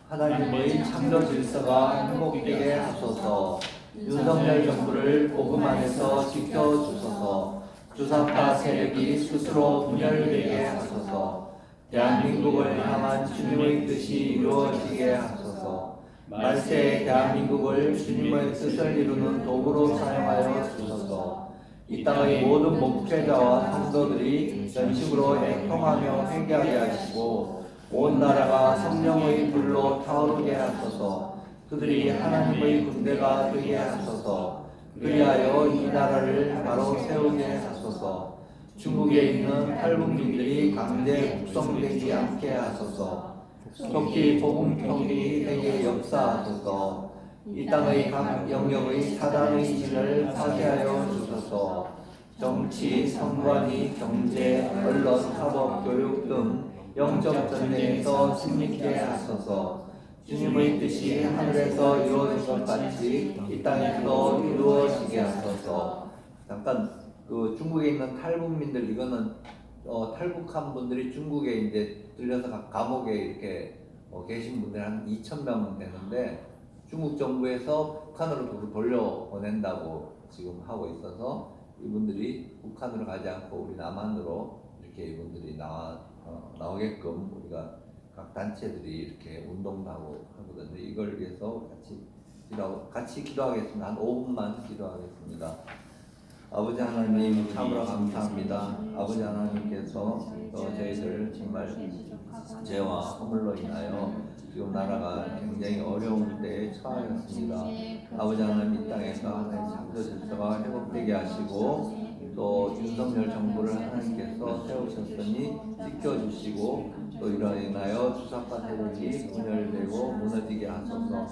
S1: 하나님의 창조 질서가 회복되게 하소서. 윤석열 정부를 복음 안에서 지켜주소서. 주사파 세력이 스스로 분열되게 하소서. 대한민국을 향한 주님의 뜻이 이루어지게 하소서. 말세의 대한민국을 주님의 뜻을 이루는 도구로 사용하여 주소서. 이 땅의 모든 목회자와 성도들이 전식으로 애통하며 회개하게 하시고 온 나라가 성령의 불로 타오르게 하소서. 그들이 하나님의 군대가 되게 하소서. 그리하여 이 나라를 바로 세우게 하소서. 중국에 있는 탈북민들이 강제 북송되지 않게 하소서. 속히 복음통일이 되게 역사하소서. 이 땅의 각 영역의 사단의 진을 파괴하여 주소서. 정치, 선관위, 경제, 언론, 사법, 교육 등 영적 전쟁에서 승리케 하소서. 주님의 뜻이 하늘에서 이루어진 것 같이 이 땅에서도 이루어지게 하소서. 잠깐 그 중국에 있는 탈북민들 이거는 탈북한 분들이 중국에 이제 들려서 감옥에 이렇게 계신 분들이 한 2,000명 되는데 중국 정부에서 북한으로 돌려보낸다고 지금 하고 있어서 이분들이 북한으로 가지 않고 우리 남한으로 이렇게 이분들이 나오게끔 우리가 각 단체들이 이렇게 운동도 하고 하거든요. 이걸 위해서 같이 기도하겠습니다. 한 5분만 기도하겠습니다. 아버지 하나님 참으로 감사합니다. 아버지 하나님께서 저희들 정말 죄와 허물로 인하여 지금 나라가 굉장히 어려운 때에 처하였습니다. 아버지 하나님 이 땅에서 하나님의 창조 질서가 회복되게 하시고 또 윤석열 정부를 하나님께서 세우셨으니 지켜주시고 또 이로 인하여 주사파 세력이 분열되고 무너지게 하소서.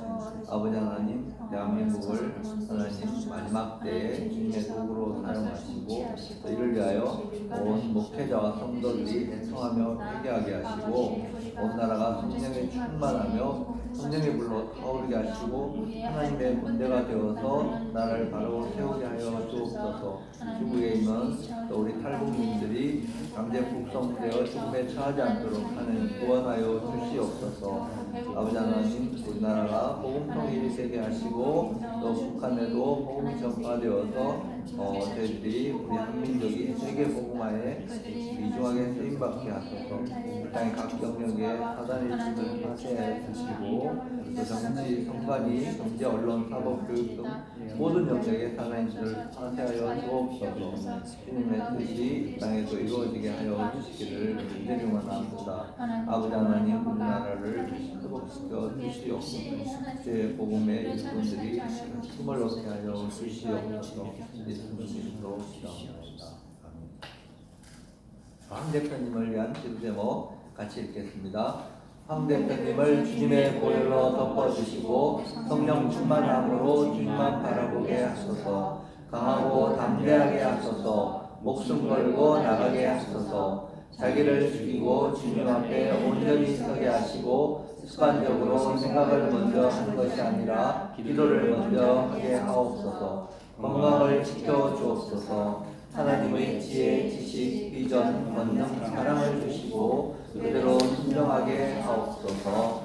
S1: 아버지 하나님 대한민국을 하나님 마지막 때에 주님의 도구로 사용하시고 또 이를 위하여 온 목회자와 성도들이 애통하며 회개하게 하시고 온 나라가 성령에 충만하며 성령의 불로 타오르게 하시고 하나님의 군대가 되어서 나라를 바로 세우게 하여 주옵소서. 중국에 있는 또 우리 탈북민들이 강제 북송되어 죽음에 처하지 않도록 하나님 구원하여 주시옵소서. 아버지 하나님 우리나라가 복음 통일이 되게 하시고 또 북한에도 복음이 전파되어서 저희들이 우리 한민족이 세계 복음화에 위중하게 쓰임받게 하소서. 이 땅의 각 영역에 사단의 짓을 파쇄해 주시고 또 정치, 선관위, 경제, 언론, 사법, 교육 등 모든 영역에 사단의 짓을 파쇄하여 주옵소서. 주님의 뜻이 이 땅에도 이루어지게 하여 주시기를 간절히 원합니다. 아버지 하나님 우리나라를 회복시켜 주시옵소서. 제 복음의 일꾼들이 힘을 얻게 하여 주시옵소서. 예수님으로 기도합니다. 황 대표님을 위한 기도 제목 같이 읽겠습니다. 황 대표님을 주님의 보혈로 덮어주시고 성령 충만함으로 주님만 바라보게 하소서. 강하고 담대하게 하소서. 목숨 걸고 나가게 하소서. 자기를 죽이고 주님 앞에 온전히 서게 하시고 습관적으로 생각을 먼저 하는 것이 아니라 기도를 먼저 하게 하옵소서. 건강을 지켜주옵소서. 하나님의 지혜, 지식, 비전, 권능, 사랑을 주시고 그대로 순종하게 하옵소서.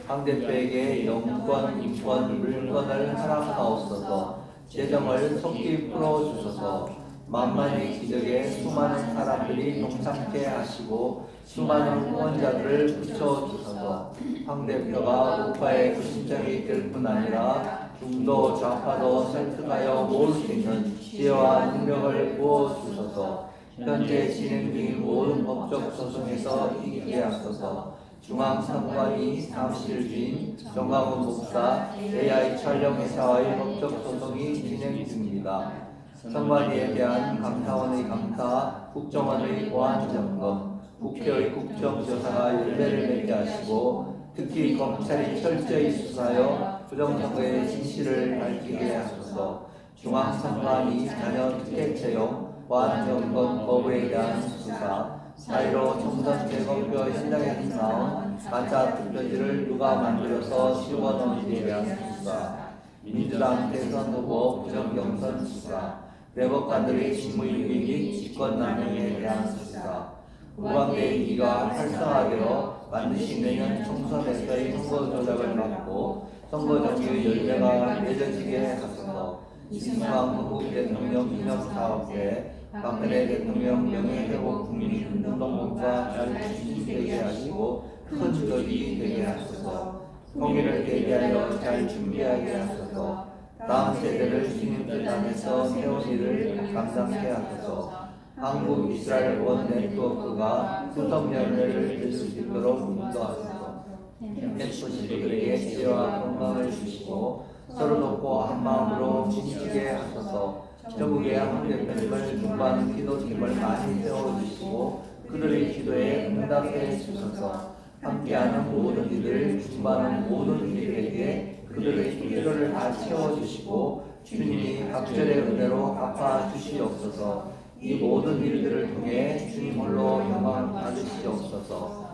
S1: 황 대표에게 영권, 인권, 물권을 허락하옵소서. 재정을 속히 풀어주소서. 만만의 기적에 수많은 사람들이 동참케 하시고 수많은 후원자들을 붙여주소서. 황 대표가 우파의 불신자가 될 뿐 아니라 중도 좌파도 설득하여 모을 수 있는 지혜와 능력을 부어주소서. 현재 진행 중인 모든 법적 소송에서 이기게 하소서. 중앙선관위 사무실 주인 정강훈 목사 AI 촬영회사와의 법적 소송이 진행 중입니다. 선관위에 대한 감사원의 감사, 국정원의 보안점검, 국회의 국정조사가 열매를 맺게 하시고 특히 검찰이 철저히 수사하여 부정선거의 진실을 밝히게 하소서. 중앙선관위 자녀 특혜 채용, 보안정권 거부에 대한 수사, 사이로 총선 재검표 현장에서 나온 가짜 투표지를 누가 만들어서 씌워넣은지에 대한 수사, 민주당 대선 후보 부정경선 수사, 대법관들의 직무유기 및 직권남용에 대한 수사, 우방대 이기가 활성화되어 반드시 내년 총선에서의 선거 조작을 막고 선거 정규 열매가 맺어지게 하소서. 김수환 한국 대통령 기념사업회 박근혜 대통령 명예회복 국민운동본부가 잘 진행되게 하시고 큰 조직이 되게 하소서. 통일을 대비하여 잘 준비하게 하소서. 다음 세대를 주님 뜻 안에서 세운 일을 감당케 하소서. 한국 이스라엘 원 네트워크가 수석 열매를 맺을 수 있도록 인도하소서. 캠프 식구들에게 지혜와 건강을 주시고 서로 돕고 한 마음으로 뭉치게 하소서. 전국의 한국 대표님을 중반 기도팀을 많이 세워주시고 그들의 기도에 응답해 주소서. 함께하는 모든 이들 중반은 모든 이들에게 그들의 필요를 다 채워주시고 주님이 각절의 은혜로 갚아 주시옵소서. 이 모든 일들을 통해 주님 홀로 영광을 받으시옵소서.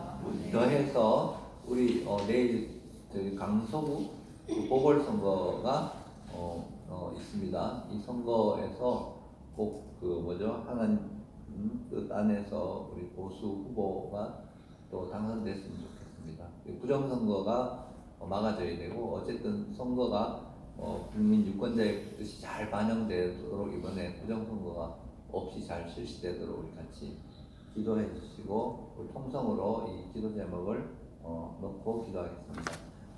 S1: 더해서 우리 내일 저기 강서구 보궐선거가 있습니다. 이 선거에서 꼭 하나님 뜻 안에서 우리 보수 후보가 또 당선됐으면 좋겠습니다. 부정선거가 막아져야 되고 어쨌든 선거가 국민 유권자의 뜻이 잘 반영되도록 이번에 부정선거가 없이 잘 실시되도록 우리 같이 기도해 주시고 우리 통성으로 이 기도 제목을 넣고 기도하겠습니다.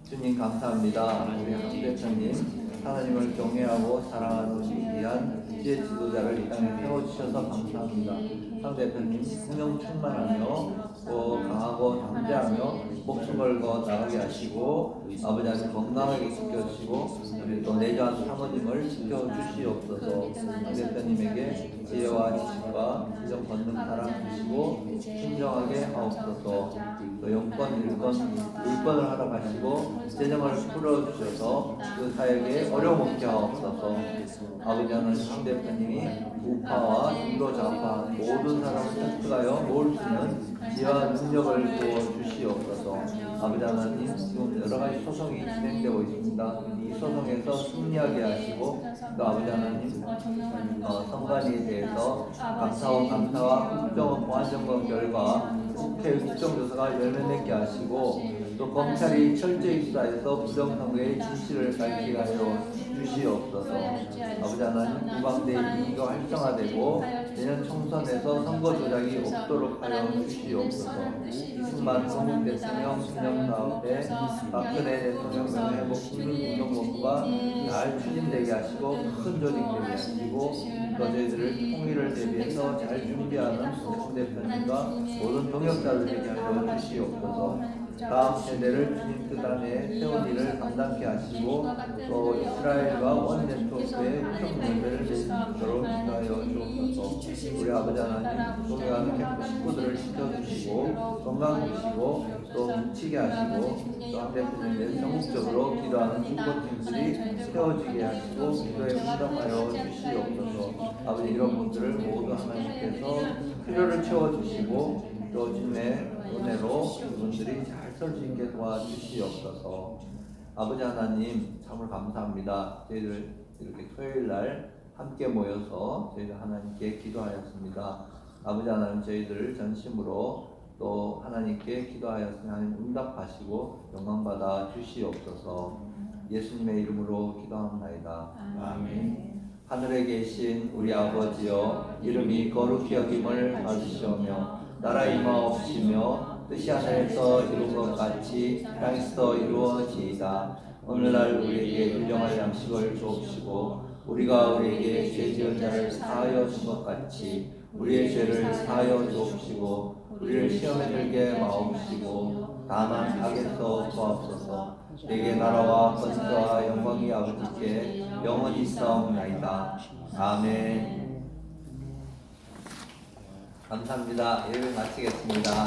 S1: 주님 감사합니다. 우리 한 대표님 하나님을 경외하고 사랑하는 위한 지혜 지도자를 이 땅에 세워주셔서 감사합니다. 한 대표님 성령 충만하며 또 강하고 담대하며 목숨 걸고 나가게 하시고 아버지 하나님 건강하게 지켜주시고 우리 또 내조한 사모님을 지켜주시옵소서. 한 대표님에게 지혜와 지식과 지정 권능 사랑 주시고 순정하게 하옵소서. 또 영권, 물권을 하러 가시고 재정을 풀어주셔서 그 사역에 어려움 없게 하옵소서. 아버지 하나님 한 대표님이 우파와 중도 좌파 모든 사람을 획득하여 모을 수 있는 지혜와 능력을 부어주시옵소서. 아버지 하나님 지금 여러 가지 소송이 진행되고 있습니다. 이 소송에서 승리하게 하시고 또 아버지 하나님 선관위에 대해서 감사와 국정원 보안점검 결과 국회 국정조사가 열매맺게 하시고 또 검찰이 철저히 수사해서 부정선거의 진실을 밝히게 하여 주시옵소서. 아버지 하나님 우방대 이기가 활성화되고 내년 총선에서 선거 조작이 없도록 하여 주시옵소서. 이승만 전국 대통령 기념사업회 박근혜 대통령 명예회복 국민운동본부가 잘 추진되게 하시고 큰 조직되게 하시고 또 저희들을 통일을 대비해서 잘 준비하는 송 대표님과 모든 동역자들 되게 하여 주시옵소서. 다음 세대를 주님 뜻 안에 세운 일을 감당케 하시고 또 이스라엘과 원 네트워크의 후속 열매를 맺을 수 있도록 인도하여 주옵소서. 우리 아버지 하나님 동행하는 캠프 식구들을 지켜주시고 건강 주시고 또 뭉치게 하시고 또 한 대표님의 전국적으로 기도하는 중보팀들이 세워지게 하시고 기도에 응답하여 주시옵소서. 아버지 이런 분들을 모두 하나님께서 필요를 채워주시고 또 주님의 은혜로 이분들이 잘 설 수 있게 도와주시옵소서. 아버지 하나님 참으로 감사합니다. 저희들 이렇게 토요일 날 함께 모여서 저희가 하나님께 기도하였습니다. 아버지 하나님 저희들 전심으로 또 하나님께 기도하였으니 하나님 응답하시고 영광받아 주시옵소서. 예수님의 이름으로 기도합니다. 아멘. 하늘에 계신 우리 아버지여 이름이 거룩히 여김을 받으시오며 나라 임하옵시며 뜻이 하늘에서 이룬 것 같이 땅에서도 이루어지이다. 오늘날 우리에게 일용할 양식을 주옵시고 우리가 우리에게 죄 지은 자를 사하여 준 것 같이 우리의 죄를 사하여 주옵시고 우리를 시험에 들게 마옵시고 다만 악에서 구하옵소서. 내게 나라와 권세와 영광이 아버지께 영원히 있사옵나이다. 아멘. 감사합니다. 예배 마치겠습니다.